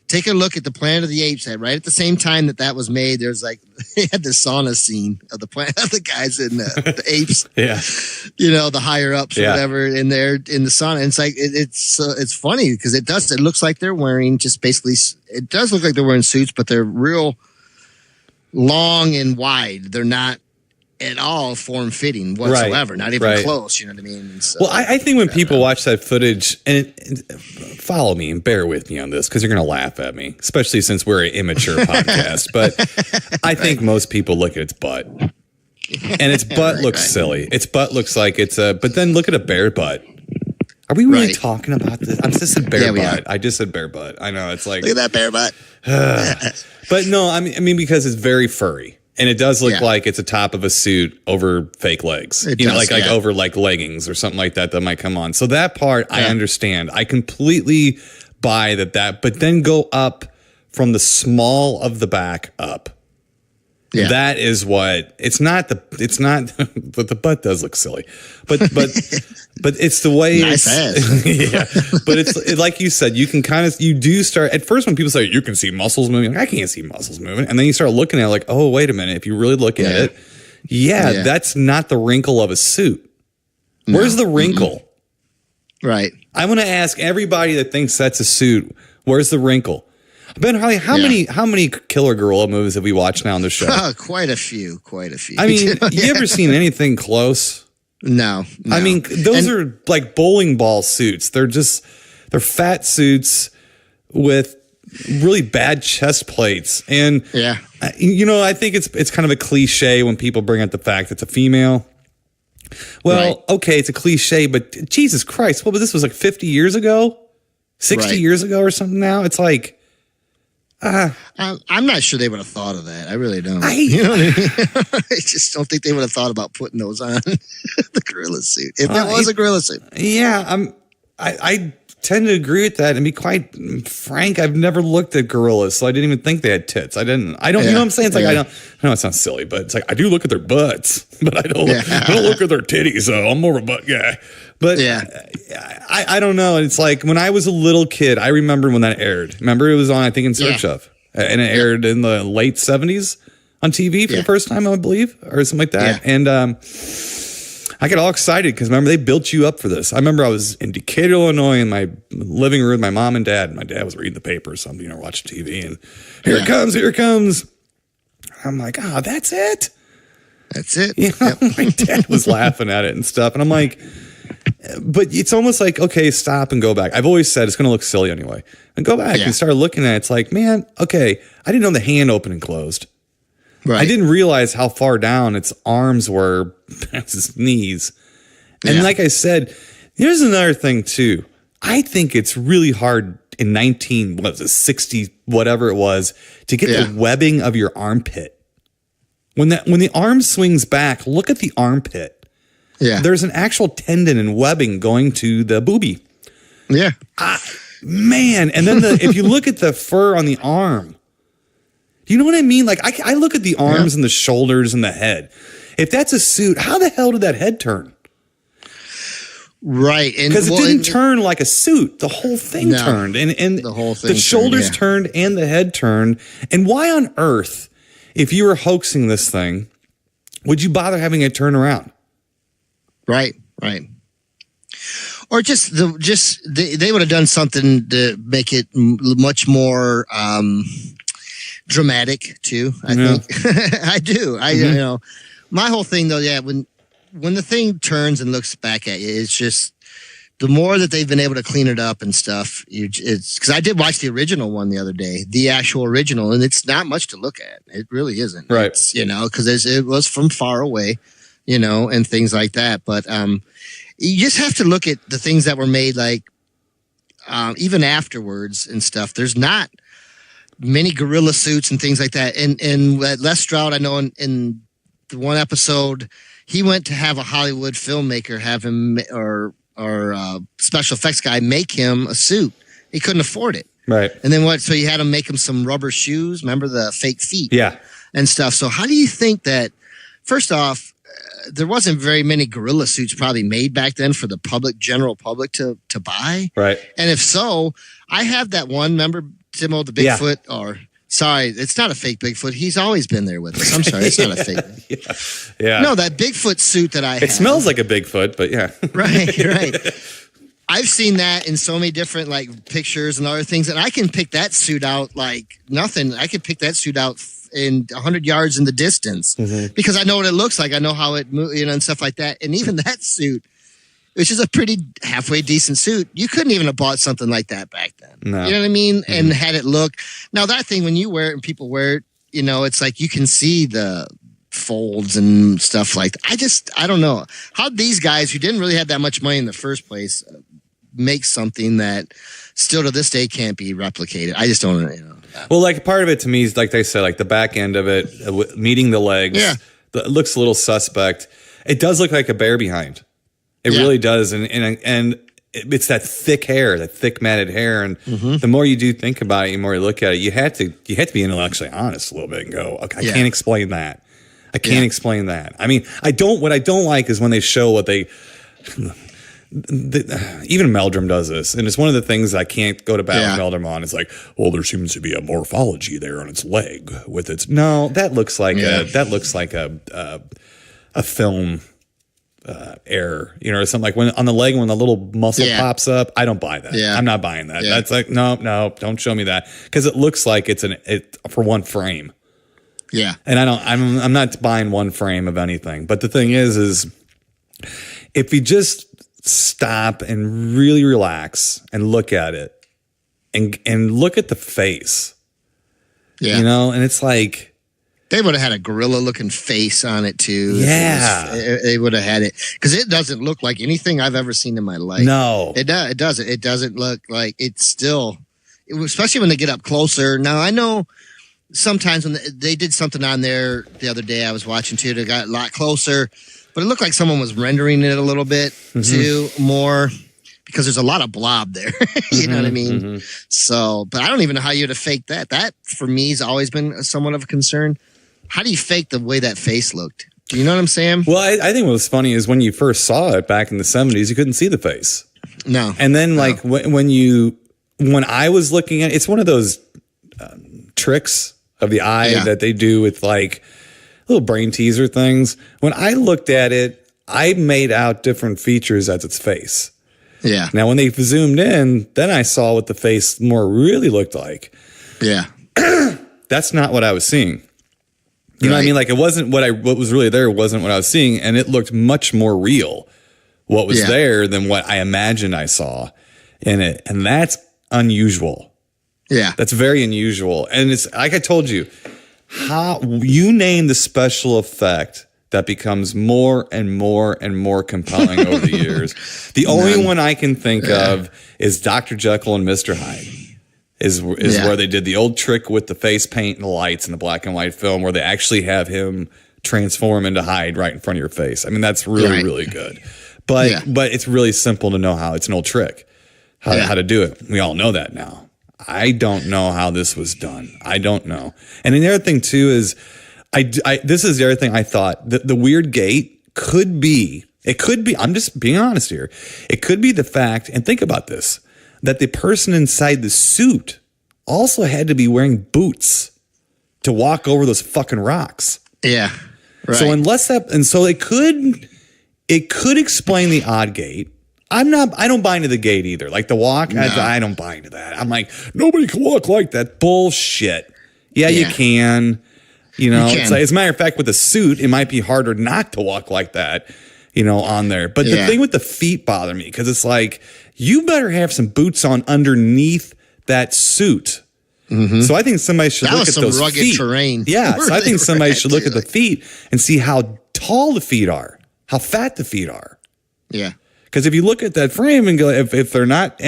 Take a look at the Planet of the Apes. Right at the same time that was made, there's like they had the sauna scene of the planet of the guys in the apes. Yeah, you know, the higher ups or whatever in there in the sauna. And it's like it's funny because it looks like they're wearing just basically. It does look like they're wearing suits, but they're real long and wide. They're not at all form-fitting whatsoever, not even close, you know what I mean? So, well, I think when people watch that footage, and follow me and bear with me on this, because you're going to laugh at me, especially since we're an immature podcast, but I think most people look at its butt, and its butt looks silly. Its butt looks like it's but then look at a bear butt. Are we really talking about this? I just said bear butt. I just said bear butt. I know, it's like... Look at that bear butt. But no, I mean, because it's very furry. And it does look like it's a top of a suit over fake legs, like over like leggings or something like that might come on. So that part I understand. I completely buy that. But then go up from the small of the back up. Yeah. That is what it's not, but the butt does look silly, but it's the way nice ass. Yeah. But it's like you said, you do start at first when people say you can see muscles moving. I can't see muscles moving. And then you start looking at it like, oh, wait a minute. If you really look at it, that's not the wrinkle of a suit. No. Where's the wrinkle? Mm-hmm. Right. I want to ask everybody that thinks that's a suit, where's the wrinkle? Ben Harley, how many killer gorilla movies have we watched now on the show? Quite a few. I mean, you ever seen anything close? No. I mean, those are like bowling ball suits. They're fat suits with really bad chest plates. And I think it's kind of a cliche when people bring up the fact it's a female. Well, okay, it's a cliche, but Jesus Christ, this was like 50 years ago, 60 years ago or something now. It's like, I'm not sure they would have thought of that. I really don't. You know what I mean? I just don't think they would have thought about putting those on the gorilla suit. If it was a gorilla suit. Yeah, I tend to agree with that. And be quite frank, I've never looked at gorillas, so I didn't even think they had tits. I don't. You know what I'm saying? It's like I know it sounds silly, but it's like I do look at their butts, but I don't look at their titties. So I'm more of a butt guy. But I don't know. It's like when I was a little kid, I remember when that aired. Remember it was on, I think, In Search of. And it aired in the late 70s on TV for the first time, I believe, or something like that. Yeah. And I get all excited because remember, they built you up for this. I remember I was in Decatur, Illinois in my living room with my mom and dad. And my dad was reading the paper or something, watching TV. And here it comes. I'm like, that's it. That's it. My dad was laughing at it and stuff. And I'm like, but it's almost like, okay, stop and go back. I've always said it's going to look silly anyway. And go back and start looking at it. It's like, man, okay, I didn't know the hand opened and closed. Right. I didn't realize how far down its arms were past its knees. And like I said, here's another thing too. I think it's really hard in 60, whatever it was, to get the webbing of your armpit. When the arm swings back, look at the armpit. Yeah. There's an actual tendon and webbing going to the boobie. Yeah. Man. And then if you look at the fur on the arm, do you know what I mean? Like I look at the arms and the shoulders and the head. If that's a suit, how the hell did that head turn? Right. Because it didn't turn like a suit. The whole thing turned. And the whole thing the shoulders turned and the head turned. And why on earth, if you were hoaxing this thing, would you bother having it turn around? Right. Or they would have done something to make it much more dramatic too. I think I do. My whole thing though, when the thing turns and looks back at you, it's just the more that they've been able to clean it up and stuff. It's because I did watch the original one the other day, the actual original, and it's not much to look at. It really isn't. Right. It's, because it was from far away. And things like that. But you just have to look at the things that were made, like even afterwards and stuff. There's not many gorilla suits and things like that. And Les Stroud, I know in the one episode, he went to have a Hollywood filmmaker have him or special effects guy make him a suit. He couldn't afford it. Right. And then so you had him make him some rubber shoes. Remember the fake feet? Yeah. And stuff. So how do you think that, first off, there wasn't very many gorilla suits probably made back then for the general public to buy. Right. And if so, I have that one, remember, Timo, the Bigfoot, or sorry, it's not a fake Bigfoot. He's always been there with us. I'm sorry. It's not a fake. Yeah. No, that Bigfoot suit that I have. It smells like a Bigfoot, but yeah. Right. I've seen that in so many different pictures and other things. And I can pick that suit out like nothing. I can pick that suit out in 100 yards in the distance because I know what it looks like. I know how it moves, and stuff like that. And even that suit, which is a pretty halfway decent suit, you couldn't even have bought something like that back then. No. You know what I mean? And had it look. Now that thing, when you wear it and people wear it, it's like you can see the folds and stuff like that. I don't know how these guys who didn't really have that much money in the first place make something that still to this day can't be replicated. I just don't Well, like part of it to me is like they said, like the back end of it, meeting the legs. Yeah. It looks a little suspect. It does look like a bear behind. It really does. And it's that thick hair, that thick matted hair, and the more you do think about it, the more you look at it, you have to be intellectually honest a little bit and go, okay, I can't explain that. I can't explain that. I mean, what I don't like is when they show what they. Even Meldrum does this, and it's one of the things I can't go to bat with Meldrum on. It's like, well, there seems to be a morphology there on its leg with its. No, that looks like a film error, or something like when on the leg when the little muscle pops up. I don't buy that. I'm not buying that. That's like no, don't show me that because it looks like it's for one frame. Yeah, and I'm not buying one frame of anything. But the thing is if you just stop and really relax and look at it and look at the face, and it's like. They would have had a gorilla-looking face on it, too. Yeah. They would have had it. Because it doesn't look like anything I've ever seen in my life. No. It doesn't. It doesn't look like it's still, especially when they get up closer. Now, I know sometimes when they did something on there the other day I was watching, too, they got a lot closer. But it looked like someone was rendering it a little bit, too, more. Because there's a lot of blob there. You know what I mean? So, but I don't even know how you'd have faked that. That, for me, has always been somewhat of a concern. How do you fake the way that face looked? Do you know what I'm saying? Well, I think what was funny is when you first saw it back in the 70s, you couldn't see the face. No. And then when I was looking at it's one of those tricks of the eye that they do with like little brain teaser things. When I looked at it, I made out different features as its face. Yeah. Now, when they zoomed in, then I saw what the face more really looked like. Yeah. That's not what I was seeing. You know what I mean? Like it wasn't what was really there wasn't what I was seeing, and it looked much more real what was there than what I imagined I saw in it, and that's unusual. Yeah, that's very unusual, and it's like I told you, how you name the special effect that becomes more and more and more compelling over the years. The only one I can think of is Dr. Jekyll and Mr. Hyde. Is where they did the old trick with the face paint and the lights in the black and white film where they actually have him transform into Hyde right in front of your face. I mean, that's really, really good. But it's really simple to know how. It's an old trick, how to do it. We all know that now. I don't know how this was done. I don't know. And the other thing, too, is this is the other thing I thought. The weird gait could be, I'm just being honest here. It could be the fact, and think about this, that the person inside the suit also had to be wearing boots to walk over those fucking rocks. Yeah. Right. So it could explain the odd gait. I don't buy into the gait either. Like the walk, I don't buy into that. I'm like, nobody can walk like that. Bullshit. Yeah. You can. It's like, as a matter of fact, with a suit, it might be harder not to walk like that, on there. But the thing with the feet bother me because it's like, you better have some boots on underneath that suit. So I think somebody should look at those rugged feet. Terrain. Yeah, so I think somebody should look at the feet and see how tall the feet are, how fat the feet are. Yeah, because if you look at that frame and go, if they're not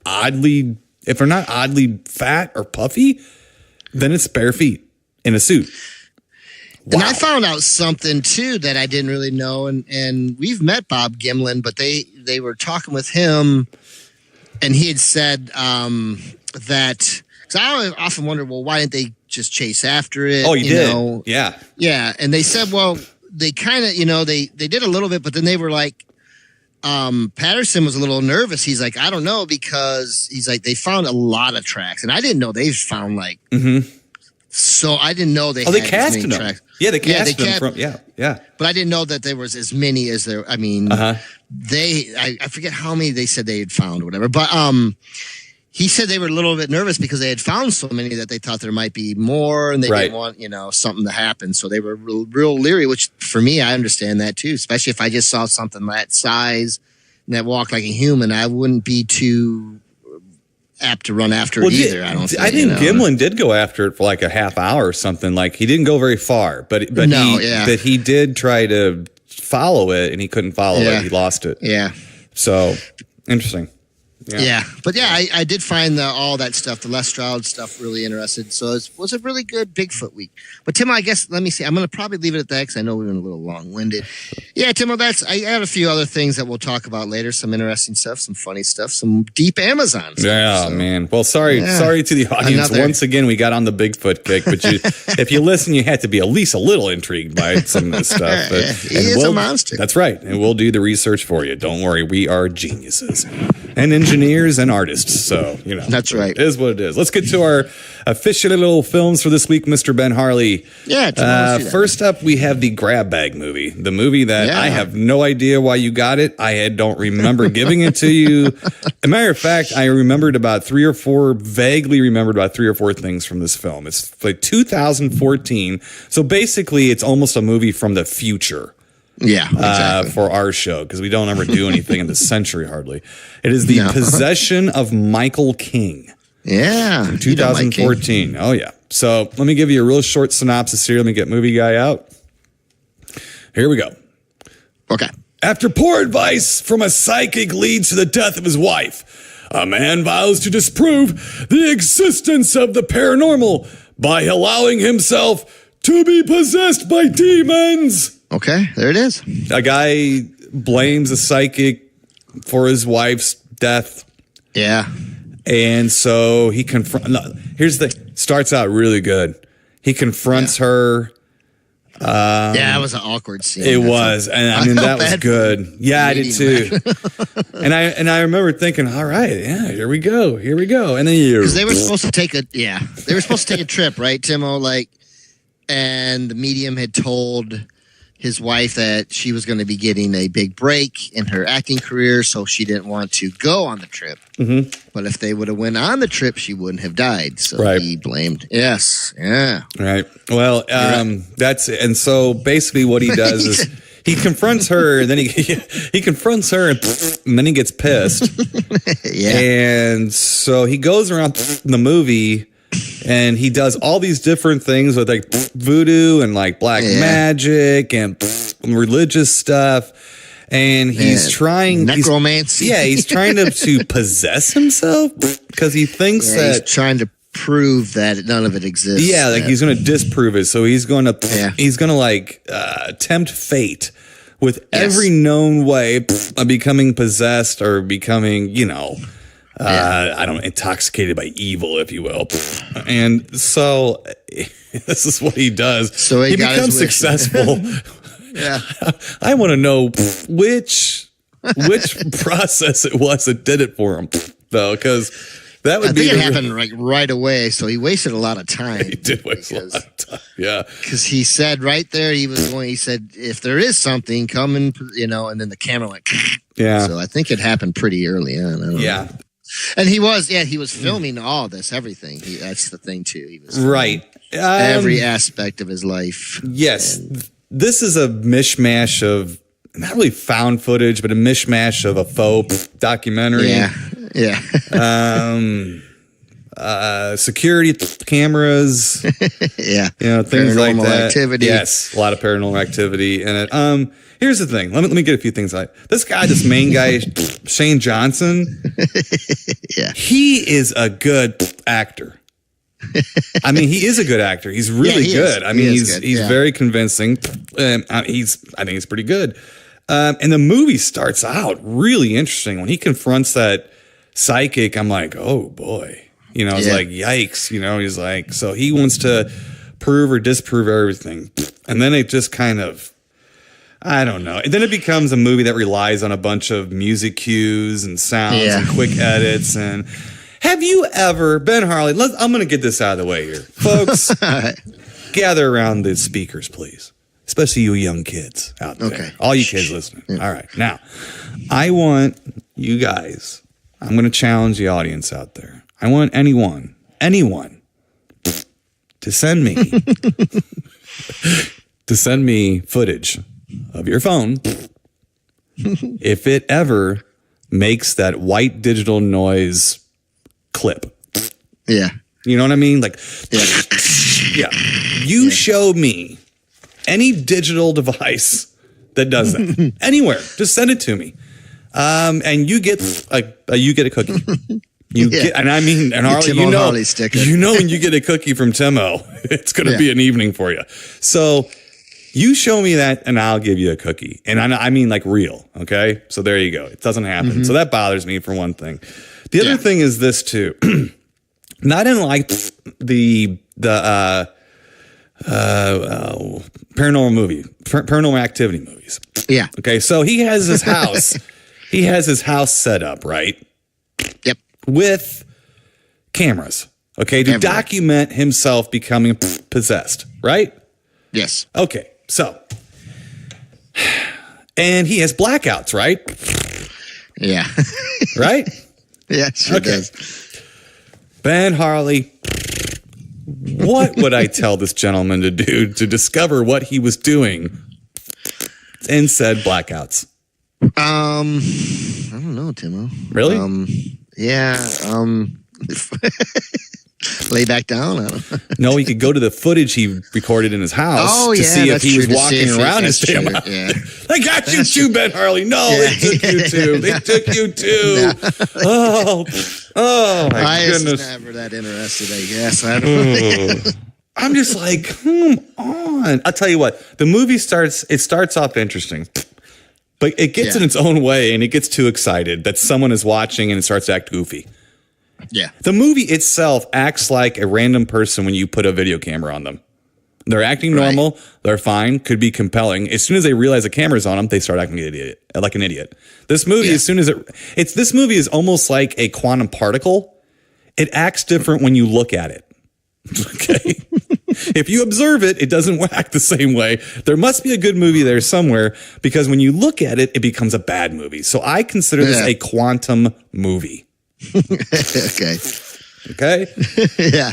oddly fat or puffy, then it's bare feet in a suit. Wow. And I found out something, too, that I didn't really know. And we've met Bob Gimlin, but they were talking with him, and he had said that – because I often wonder, well, why didn't they just chase after it? Oh, you did? Yeah. Yeah, and they said, well, they kind of – they did a little bit, but then they were like Patterson was a little nervous. He's like, I don't know, because he's like, they found a lot of tracks. And I didn't know they found like so I didn't know they had as many tracks. Yeah, they cast them from But I didn't know that there was as many as there. I mean, I forget how many they said they had found or whatever. But he said they were a little bit nervous because they had found so many that they thought there might be more, and they didn't want something to happen. So they were real leery. Which for me, I understand that too. Especially if I just saw something that size and that walked like a human, I wouldn't be too apt to run after it either. I don't think. I think Gimlin did go after it for like a half hour or something. Like he didn't go very far, but he did try to follow it, and he couldn't follow it. He lost it. Yeah. So interesting. Yeah. But I did find all that stuff, the Les Stroud stuff, really interesting. So it was a really good Bigfoot week. But Tim, I guess, let me see. I'm going to probably leave it at that because I know we've been a little long-winded. Yeah, Tim, I had a few other things that we'll talk about later. Some interesting stuff, some funny stuff, some deep Amazon stuff. Yeah, so. Man. Well, sorry to the audience. Once again, we got on the Bigfoot kick. But if you listen, you had to be at least a little intrigued by some of this stuff. But, he is a monster. That's right. And we'll do the research for you. Don't worry. We are geniuses. And engineers and artists. So, That's right. It is what it is. Let's get to our official little films for this week, Mr. Ben Harley. Yeah. First up, we have the Grab Bag movie. The movie that I have no idea why you got it. I don't remember giving it to you. As a matter of fact, I vaguely remembered about 3 or 4 things from this film. It's like 2014. So basically, it's almost a movie from the future. Yeah, exactly. For our show, because we don't ever do anything in this century hardly. It is The Possession of Michael King. Yeah. 2014. Oh, yeah. So let me give you a real short synopsis here. Let me get movie guy out. Here we go. Okay. After poor advice from a psychic leads to the death of his wife, a man vows to disprove the existence of the paranormal by allowing himself to be possessed by demons. Okay, there it is. A guy blames a psychic for his wife's death. Yeah. And so he here's the thing. Starts out really good. He confronts her. Yeah, it was an awkward scene. It was. And I mean, that was good. Yeah, I did too. and I remember thinking, all right, yeah, here we go. And then because they were supposed to take a trip, right, Timo? And the medium had told his wife that she was going to be getting a big break in her acting career, so she didn't want to go on the trip. Mm-hmm. But if they would have went on the trip, she wouldn't have died. So he blamed. Yes. Yeah. Right. Well, that's it. And so basically what he does is he confronts her, and then he confronts her, and then he gets pissed. Yeah. And so he goes around the movie, and he does all these different things with like voodoo and like black magic and religious stuff. And he's trying necromancy. He's trying to possess himself because he thinks that he's trying to prove that none of it exists. Yeah, like he's going to disprove it. So he's going to tempt fate with every known way of becoming possessed or becoming, intoxicated by evil, if you will. And so this is what he does. So he becomes successful. Yeah. I want to know which process it was that did it for him, though, because that would it happened right away. So he wasted a lot of time. He did waste a lot of time. Yeah, because he said right there he said, if there is something coming, and then the camera went. Yeah. So I think it happened pretty early on. I don't know. And he was filming all this, everything. That's the thing too. He was right. Every aspect of his life. Yes. This is a mishmash of not really found footage, but a mishmash of a faux documentary. Yeah. Security cameras. Yeah. Things like that. Activity. Yes. A lot of paranormal activity in it. Here's the thing. Let me get a few things right. This main guy, Shane Johnson. Yeah. He is a good actor. I mean, he is a good actor. He's really good. I mean, he's very convincing. I think he's pretty good. And the movie starts out really interesting. When he confronts that psychic, I'm like, oh boy. It's like, yikes. He's like, so he wants to prove or disprove everything. And then it just kind of, I don't know. And then it becomes a movie that relies on a bunch of music cues and sounds and quick edits. And have you ever, Ben Harley, I'm going to get this out of the way here. Folks, gather around the speakers, please. Especially you young kids out there. Okay. All you kids listening. Yeah. All right. Now, I want you guys, I'm going to challenge the audience out there. I want anyone to send me footage of your phone if it ever makes that white digital noise clip. Yeah. You know what I mean? Like, You show me any digital device that does that anywhere. Just send it to me. And you get a cookie. Get, and I mean, and Harley, you know, when you get a cookie from Timo, it's going to be an evening for you. So you show me that, and I'll give you a cookie. And I mean, like real. Okay, so there you go. It doesn't happen. So that bothers me for one thing. The other thing is this too. Not in like the paranormal activity movies. Yeah. Okay, so he has his house. He has his house set up, right? Yep. With cameras, okay, to document himself becoming possessed, right? Yes. Okay, so, and he has blackouts, right? Yeah. Right? Yeah, sure does. Ben Harley, what would I tell this gentleman to do to discover what he was doing in said blackouts? I don't know, Timo. Really? Yeah. Lay back down. I don't know. No, he could go to the footage he recorded in his house to see if he was walking around his damn house. Yeah. They got you too, Ben Harley. No, they took you too. They took you too. No. Oh my goodness. I was never that interested, I guess. I don't know. I'm just like, come on. I'll tell you what. The movie starts off interesting. But it gets in its own way, and it gets too excited that someone is watching and it starts to act goofy. Yeah. The movie itself acts like a random person when you put a video camera on them. They're acting normal. Right. They're fine. Could be compelling. As soon as they realize the camera's on them, they start acting like an idiot. This movie, as soon as this movie is almost like a quantum particle. It acts different when you look at it. Okay. If you observe it, it doesn't act the same way. There must be a good movie there somewhere because when you look at it, it becomes a bad movie. So I consider this a quantum movie. Okay. Okay. Yeah.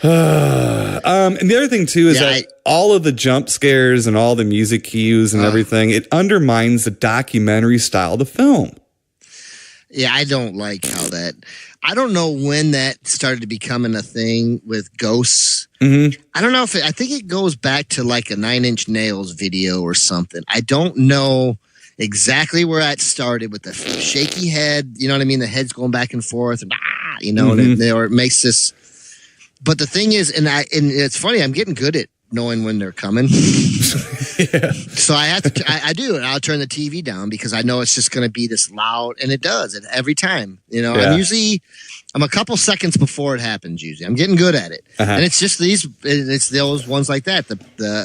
And the other thing too is that all of the jump scares and all the music cues and everything, it undermines the documentary style of the film. Yeah, I don't like how that. I don't know when that started becoming a thing with ghosts. Mm-hmm. I don't know if I think it goes back to like a 9 Inch Nails video or something. I don't know exactly where that started with the shaky head. You know what I mean? The head's going back and forth, and or it makes this. But the thing is, and it's funny. I'm getting good at knowing when they're coming. So I have to. I do, and I'll turn the TV down because I know it's just going to be this loud, and it does it every time. You know, I'm a couple seconds before it happens. Usually, I'm getting good at it, and it's just it's those ones like that.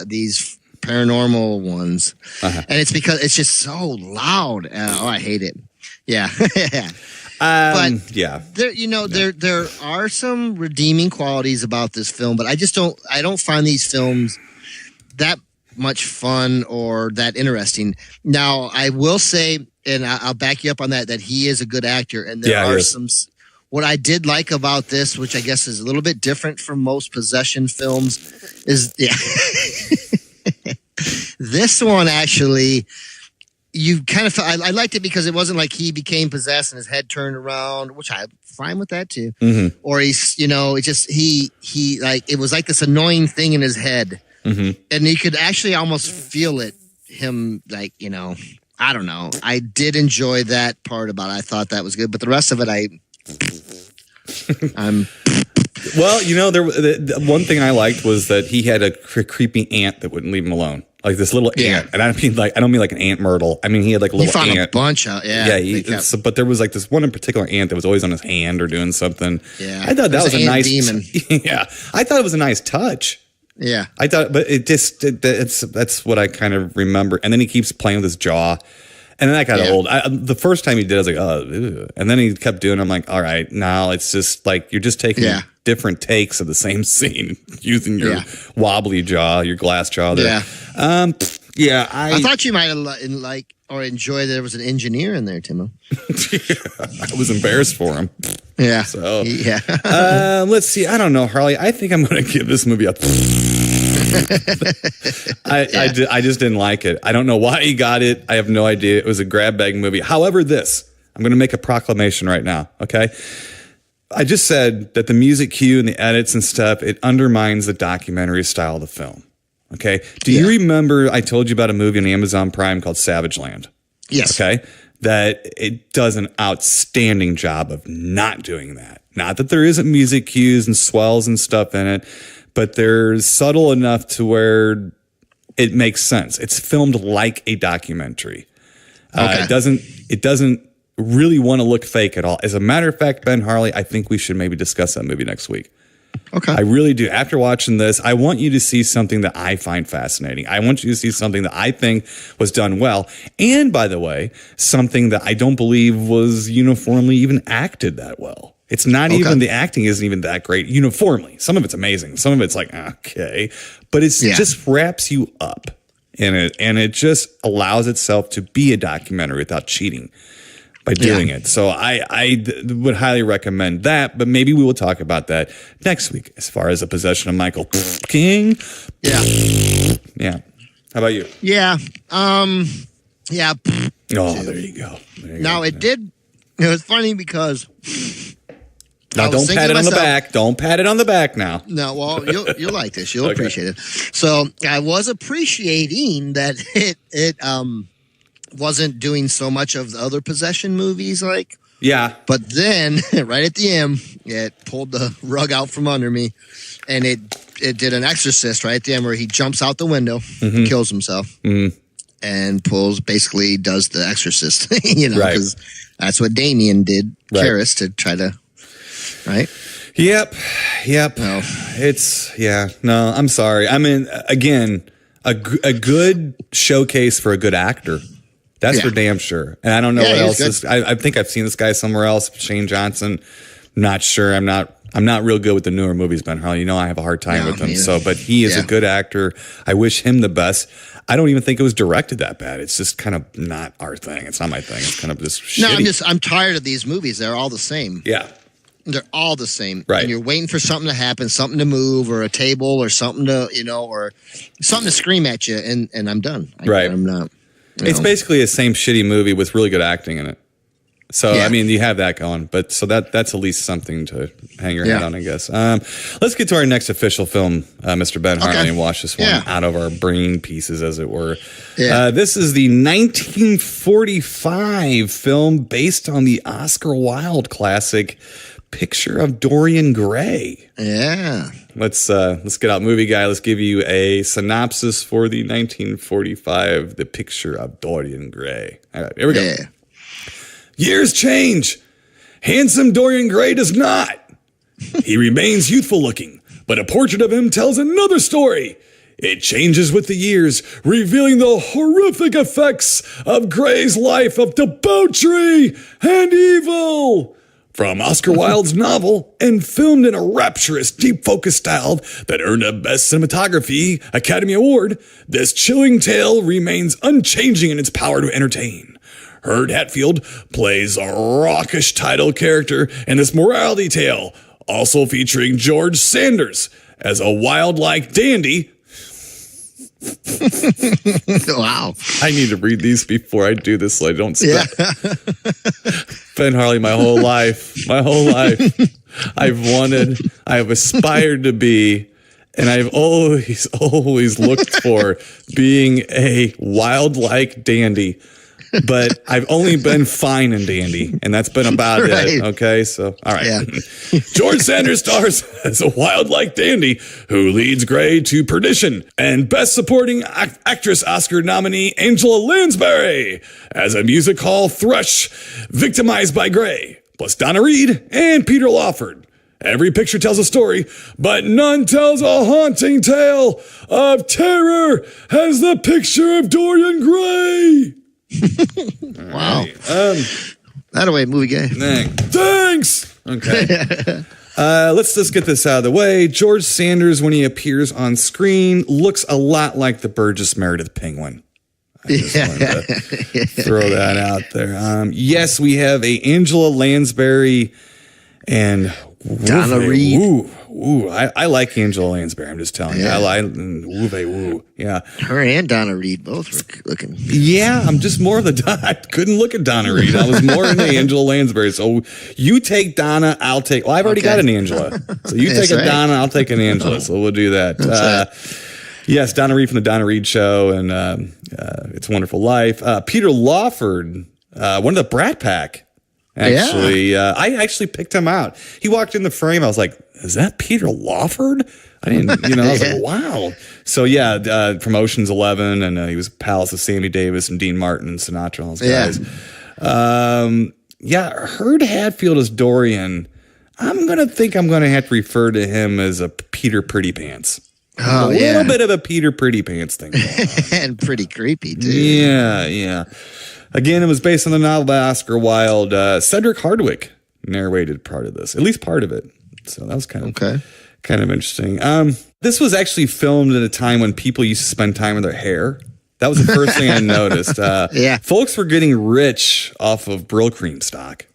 These paranormal ones, and it's because it's just so loud. I hate it. Yeah. But there are some redeeming qualities about this film, but I don't find these films that much fun or that interesting. Now, I will say, and I'll back you up on that he is a good actor, and there are some. What I did like about this, which I guess is a little bit different from most possession films, is this one actually. You kind of felt, I liked it because it wasn't like he became possessed and his head turned around, which I'm fine with that too. Mm-hmm. Or he's, it just, he like, it was like this annoying thing in his head. Mm-hmm. And you could actually almost feel it, him like, I don't know. I did enjoy that part about it. I thought that was good, but the rest of it, I'm. Well, the one thing I liked was that he had a creepy ant that wouldn't leave him alone. Like this little ant, and I don't mean like an ant myrtle. I mean he had like a little ant. He found a bunch out, but there was like this one in particular ant that was always on his hand or doing something. Yeah, I thought that was a nice demon. Yeah, I thought it was a nice touch. Yeah, I thought, but that's what I kind of remember. And then he keeps playing with his jaw, and then that got old. The first time he did, I was like, oh, ew. And then he kept doing it. I'm like, all right, now it's just like you're just taking different takes of the same scene using your wobbly jaw, your glass jaw there. Yeah. I thought you might have like or enjoy that there was an engineer in there, Timo. I was embarrassed for him. Yeah. So let's see. I don't know, Harley. I think I'm going to give this movie a. I just didn't like it. I don't know why he got it. I have no idea. It was a grab bag movie. However, I'm going to make a proclamation right now. Okay. I just said that the music cue and the edits and stuff, it undermines the documentary style of the film. Okay. Do you remember I told you about a movie on Amazon Prime called Savage Land? Yes. Okay. that it does an outstanding job of not doing that. Not that there isn't music cues and swells and stuff in it, but they're subtle enough to where it makes sense. It's filmed like a documentary. It doesn't really want to look fake at all. As a matter of fact, Ben Harley, I think we should maybe discuss that movie next week. Okay. I really do. After watching this, I want you to see something that I find fascinating. I want you to see something that I think was done well. And by the way, something that I don't believe was uniformly even acted that well. It's not even, the acting isn't even that great uniformly. Some of it's amazing. Some of it's like, okay. But it's just wraps you up in it. And it just allows itself to be a documentary without cheating by doing it. So I would highly recommend that, but maybe we will talk about that next week as far as the possession of Michael King. Yeah. How about you? Yeah. Yeah. Oh, there you go. Now it was funny because now don't pat it on the back. Don't pat it on the back now. No, well, you'll like this. You'll appreciate it. So I was appreciating that it wasn't doing so much of the other possession movies, like. Yeah. But then, right at the end, it pulled the rug out from under me, and it did an exorcist right at the end where he jumps out the window, kills himself, and basically does the exorcist, because that's what Damien did, Karis, to try to, right? Yep. No. No, I'm sorry. I mean, again, a good showcase for a good actor. That's for damn sure. And I don't know what else is. I think I've seen this guy somewhere else. Shane Johnson. Not sure. I'm not real good with the newer movies, Ben Harley. I have a hard time with him. So, but he is a good actor. I wish him the best. I don't even think it was directed that bad. It's just kind of not our thing. It's not my thing. It's kind of just shitty. I'm tired of these movies. They're all the same. Yeah. They're all the same. Right. And you're waiting for something to happen, something to move, or a table, or something to, or something to scream at you, and I'm done. I'm not. It's basically the same shitty movie with really good acting in it. So, I mean, you have that going. But so that's at least something to hang your head on, I guess. Let's get to our next official film, Mr. Ben Harley, and wash this one out of our brain pieces, as it were. Yeah. This is the 1945 film based on the Oscar Wilde classic Picture of Dorian Gray. Yeah. Let's get out, movie guy. Let's give you a synopsis for the 1945 The Picture of Dorian Gray. All right, here we go. Yeah. Years change. Handsome Dorian Gray does not. He remains youthful looking, but a portrait of him tells another story. It changes with the years, revealing the horrific effects of Gray's life of debauchery and evil. From Oscar Wilde's novel and filmed in a rapturous, deep focus style that earned a Best Cinematography Academy Award, this chilling tale remains unchanging in its power to entertain. Herb Hatfield plays a raucous title character in this morality tale, also featuring George Sanders as a wild-like dandy. Wow. I need to read these before I do this so I don't spell. Ben Harley, my whole life, I've aspired to be, and I've always looked for being a wild-like dandy. But I've only been fine and dandy, and that's been about it. Okay, so all right. Yeah. George Sanders stars as a wild-like dandy who leads Gray to perdition, and Best Supporting Actress Oscar nominee Angela Lansbury as a music hall thrush victimized by Gray, plus Donna Reed and Peter Lawford. Every picture tells a story, but none tells a haunting tale of terror as the Picture of Dorian Gray. Wow. That away, movie guy. Thanks. Okay. Let's just get this out of the way. George Sanders, when he appears on screen, looks a lot like the Burgess Meredith penguin. I just wanted to throw that out there. Yes, we have a Angela Lansbury and Donna Reed. I like Angela Lansbury. I'm just telling you. I like woo. Yeah. Her and Donna Reed both were looking. Yeah, I'm just more of the I couldn't look at Donna Reed. I was more into Angela Lansbury. So you take Donna, I'll take. Well, I've already got an Angela. So you take a Donna, I'll take an Angela. So we'll do that. Yes, Donna Reed from the Donna Reed Show and It's a Wonderful Life. Peter Lawford one of the Brat Pack. Actually, I actually picked him out. He walked in the frame. I was like, "Is that Peter Lawford?" I didn't, I was like, "Wow." So from Ocean's 11, and he was pals with Sammy Davis and Dean Martin and Sinatra and all those guys. Herb Hadfield as Dorian. I'm gonna have to refer to him as a Peter Pretty Pants. A little bit of a Peter Pretty Pants thing, and pretty creepy too. Yeah. Again, it was based on the novel by Oscar Wilde. Cedric Hardwicke narrated part of this, at least part of it. So that was kind of interesting. This was actually filmed at a time when people used to spend time with their hair. That was the first thing I noticed. Folks were getting rich off of Brill Cream stock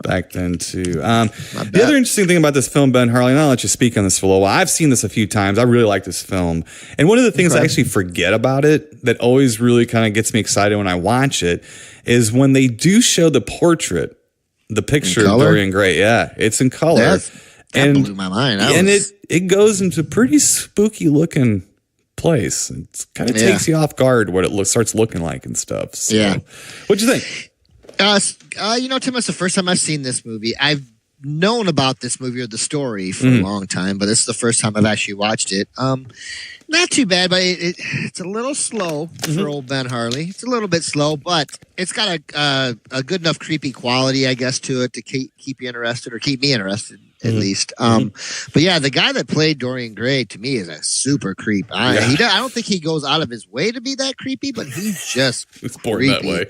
back then too. The other interesting thing about this film, Ben Harley, and I'll let you speak on this for a little while. I've seen this a few times. I really like this film. And one of the things I actually forget about it that always really kind of gets me excited when I watch it is when they do show the portrait, the picture of Dorian Gray. Yeah, it's in color. That blew my mind. It goes into pretty spooky looking place. It kind of takes you off guard what it starts looking like and stuff. So, what'd you think? Tim, it's the first time I've seen this movie. I've known about this movie or the story for a long time, but this is the first time I've actually watched it. Not too bad, but it's a little slow for old Ben Harley. It's a little bit slow, but it's got a good enough creepy quality, I guess, to it to keep you interested or keep me interested at least. But yeah, the guy that played Dorian Gray to me is a super creep. I don't think he goes out of his way to be that creepy, but he's just it's born that way.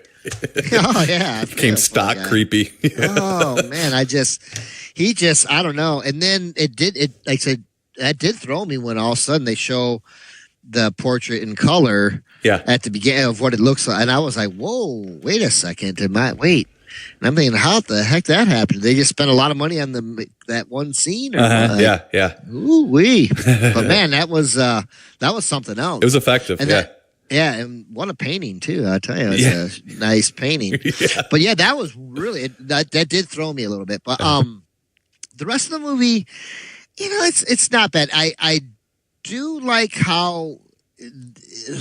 Oh yeah, became stock creepy. Oh man, I don't know. And then like I said, that did throw me when all of a sudden they show the portrait in color at the beginning of what it looks like, and I was like, "Whoa, wait a second, wait?" And I'm thinking, how the heck that happened? Did they just spend a lot of money on that one scene? Or Ooh wee! But man, that was something else. It was effective. And what a painting too! I tell you, it's a nice painting. But yeah, that was really that did throw me a little bit. But the rest of the movie, it's not bad. I do like how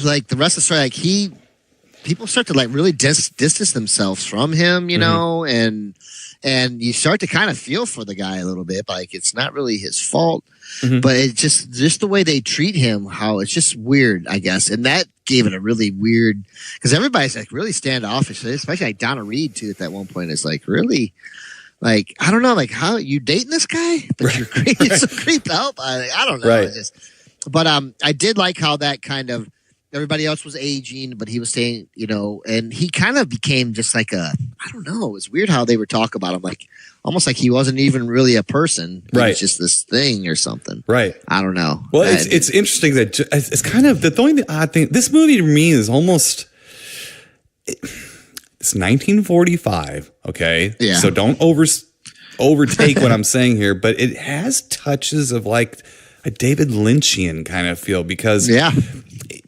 like the rest of the story, like people start to like really distance themselves from him, and you start to kind of feel for the guy a little bit, like it's not really his fault, but it's just the way they treat him, how it's just weird, I guess, and that gave it a really weird, because everybody's like really standoffish, especially like Donna Reed too. At that one point, is like really. Like, I don't know, like how you dating this guy, but you're so creeped out by it. I don't know. Right. But I did like how that kind of everybody else was aging, but he was staying, and he kind of became just like I don't know. It was weird how they were talking about him, like almost like he wasn't even really a person. He was just this thing or something. Right. I don't know. Well, it's interesting that it's kind of the only odd thing. This movie to me is almost. It's 1945, okay? Yeah. So don't overtake what I'm saying here, but it has touches of like a David Lynchian kind of feel because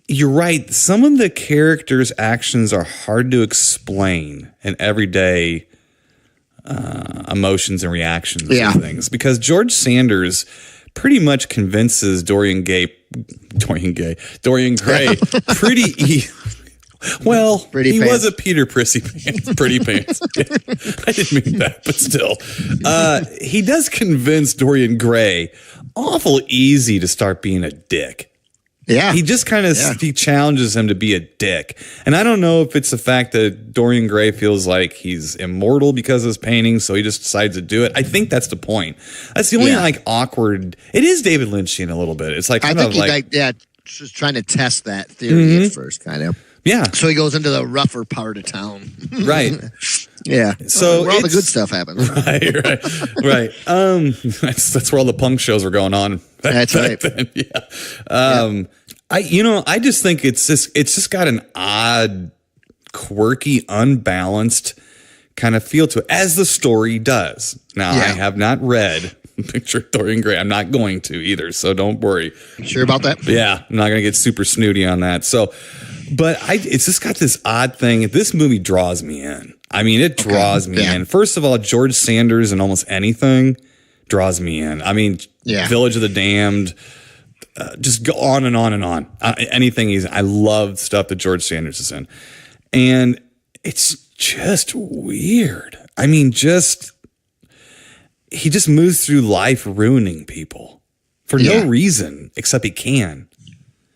you're right. Some of the characters' actions are hard to explain in everyday emotions and reactions to things because George Sanders pretty much convinces Dorian Gray pretty Well, he was a Peter Pretty Pants. I didn't mean that, but still. He does convince Dorian Gray awful easy to start being a dick. Yeah. He just kind of he challenges him to be a dick. And I don't know if it's the fact that Dorian Gray feels like he's immortal because of his painting, so he just decides to do it. I think that's the point. That's the only like awkward. It is David Lynchian a little bit. It's like kind of like just trying to test that theory at first, kind of. Yeah. So he goes into the rougher part of town. Right. Yeah. So where all the good stuff happens. Right. That's where all the punk shows were going on. That's right. Then. Yeah. I just think it's just got an odd, quirky, unbalanced kind of feel to it, as the story does. Now, I have not read Picture of Dorian Gray. I'm not going to either, so don't worry. You sure about that? Yeah, I'm not going to get super snooty on that. So, but it's just got this odd thing. This movie draws me in. I mean, it draws me in. First of all, George Sanders and almost anything draws me in. I mean, Village of the Damned, just go on and on and on. Anything I love stuff that George Sanders is in. And it's just weird. I mean, he just moves through life ruining people for no reason except he can.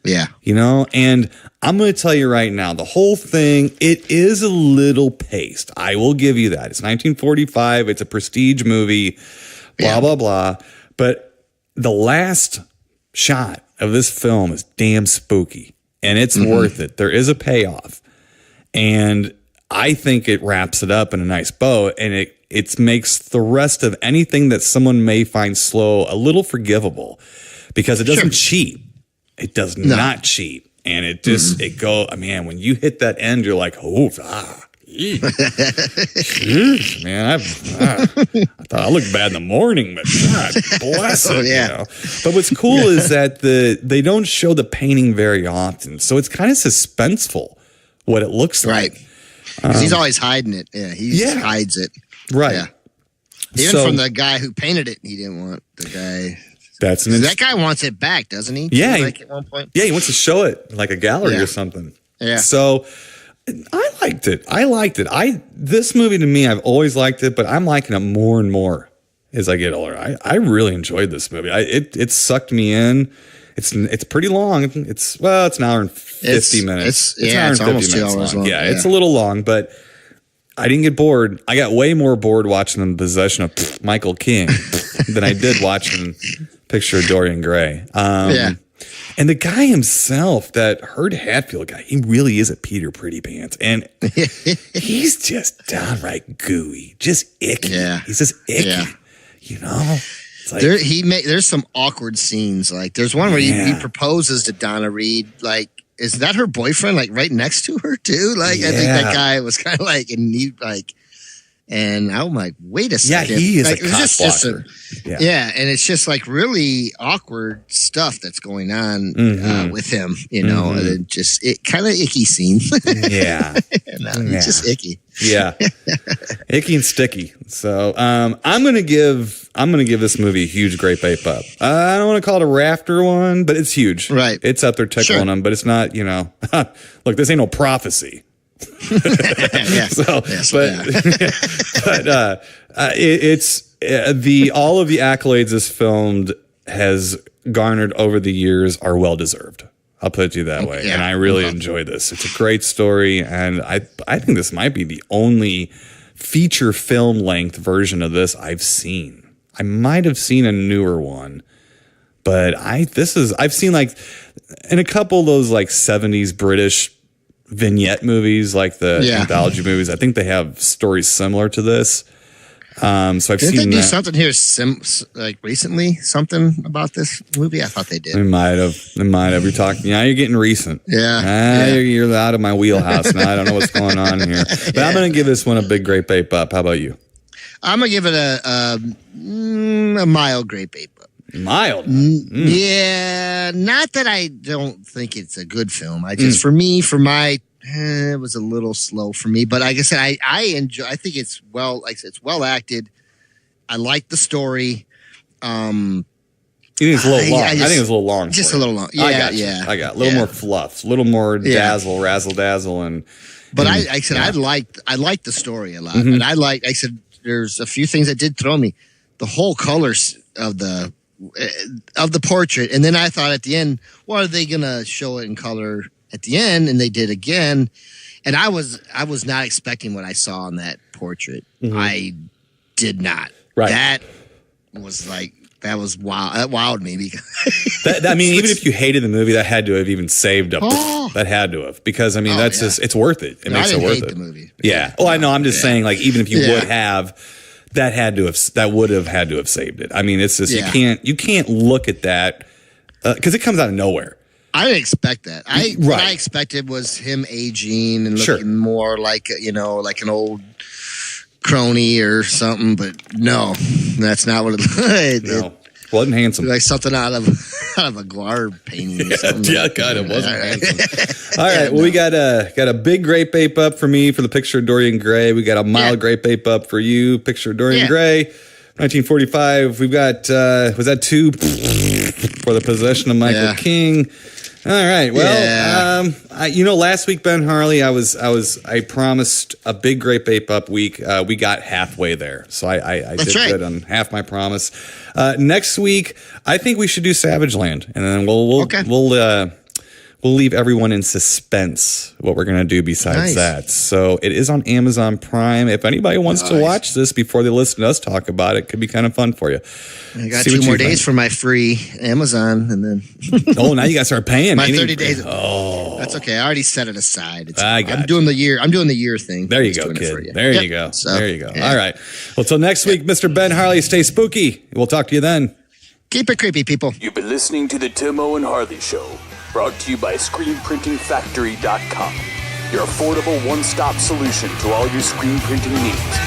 Yeah. You know, and I'm going to tell you right now, the whole thing, it is a little paced. I will give you that. It's 1945. It's a prestige movie, blah, blah, blah. But the last shot of this film is damn spooky, and it's worth it. There is a payoff. And I think it wraps it up in a nice bow, and it makes the rest of anything that someone may find slow a little forgivable because it doesn't cheat. It does not cheat. And it just, man, when you hit that end, you're like, man, I thought I looked bad in the morning, but God bless it. You know? But what's cool is that they don't show the painting very often. So it's kind of suspenseful what it looks like. Because he's always hiding it. Yeah, he hides it. Right. Yeah. Even from the guy who painted it, he didn't want the guy. That guy wants it back, doesn't he? Yeah. At one point. Yeah, he wants to show it like a gallery or something. Yeah. So I liked it. This movie to me, I've always liked it, but I'm liking it more and more as I get older. I really enjoyed this movie. It sucked me in. It's pretty long. It's an hour and 50 minutes. It's almost 2 hours long. Yeah, it's a little long, but I didn't get bored. I got way more bored watching The Possession of Michael King than I did watching Picture of Dorian Gray. And the guy himself, that Herd Hatfield guy, he really is a Peter Pretty Pants. And he's just downright gooey, just icky. Yeah. He's just icky. Yeah. You know? Like, there's some awkward scenes. Like there's one where he proposes to Donna Reed. Like, is that her boyfriend? Like right next to her too? Like I think that guy was kind of like, and I'm like, wait a second. Yeah, he is like, a cop blocker. And it's just like really awkward stuff that's going on with him, you know, and it kind of icky scene. It's just icky. Yeah, icky and sticky. So I'm gonna give this movie a huge great bape up. I don't want to call it a rafter one, but it's huge. Right, it's up there tickling them, but it's not. You know, look, this ain't no Prophecy. It's all of the accolades this film has garnered over the years are well deserved. I'll put it to you that way. And I really enjoy this. It's a great story, and I think this might be the only feature film length version of this I've seen. I might have seen a newer one, but I've seen like in a couple of those like 70s British vignette movies, like the anthology movies. I think they have stories similar to this. So I've seen Didn't they do something here like recently? Something about this movie? I thought they did. They might have. You're talking. Yeah, you're getting recent. Yeah. You're out of my wheelhouse now. I don't know what's going on here. But I'm going to give this one a big great bape up. How about you? I'm going to give it a mild great bape up. Mild? Yeah. Not that I don't think it's a good film. I just, it was a little slow for me, but like I said, I enjoy. I think it's it's well acted. I like the story. You think it's a little long? I think it's a little long. Just a little long. Yeah, I got a little more fluff, a little more razzle dazzle, and. But I liked the story a lot, and I said there's a few things that did throw me. The whole colors of the portrait, and then I thought at the end, well, are they gonna show it in color at the end? And they did again, and I was not expecting what I saw on that portrait. I did not. Right. That was wild. That wowed me because even if you hated the movie, that had to have even saved up. That had to have, because just it's worth it. It makes it worth it. The movie. Yeah. Well, I know. I'm just saying, like, even if you would have. That would have had to have saved it. I mean, it's just you can't look at that because it comes out of nowhere. I didn't expect that. What I expected was him aging and looking more like like an old crony or something. But no, that's not what it looked. No, wasn't handsome. Like something out of a Guard painting. Or something. God, it wasn't handsome. All right, well, we got a big great bape up for me for the Picture of Dorian Gray. We got a mild great bape up for you, Picture of Dorian Gray, 1945. We've got was that 2 for The Possession of Michael King. All right. Well, last week, Ben Harley, I promised a big Great Ape Up week. We got halfway there, so I did good on half my promise. Next week, I think we should do Savage Land, and then we'll leave everyone in suspense what we're going to do besides that. So it is on Amazon Prime. If anybody wants to watch this before they listen to us talk about it, could be kind of fun for you. I got 2 more days for my free Amazon, and then now you got to start paying. My 30 days. Oh, that's okay. I already set it aside. I'm doing the year thing. There you go, kid. There you go. So, there you go. Yeah. All right. Well, till next week, Mr. Ben Harley, stay spooky. We'll talk to you then. Keep it creepy, people. You've been listening to the Timo and Harley Show, brought to you by ScreenPrintingFactory.com, your affordable one-stop solution to all your screen printing needs.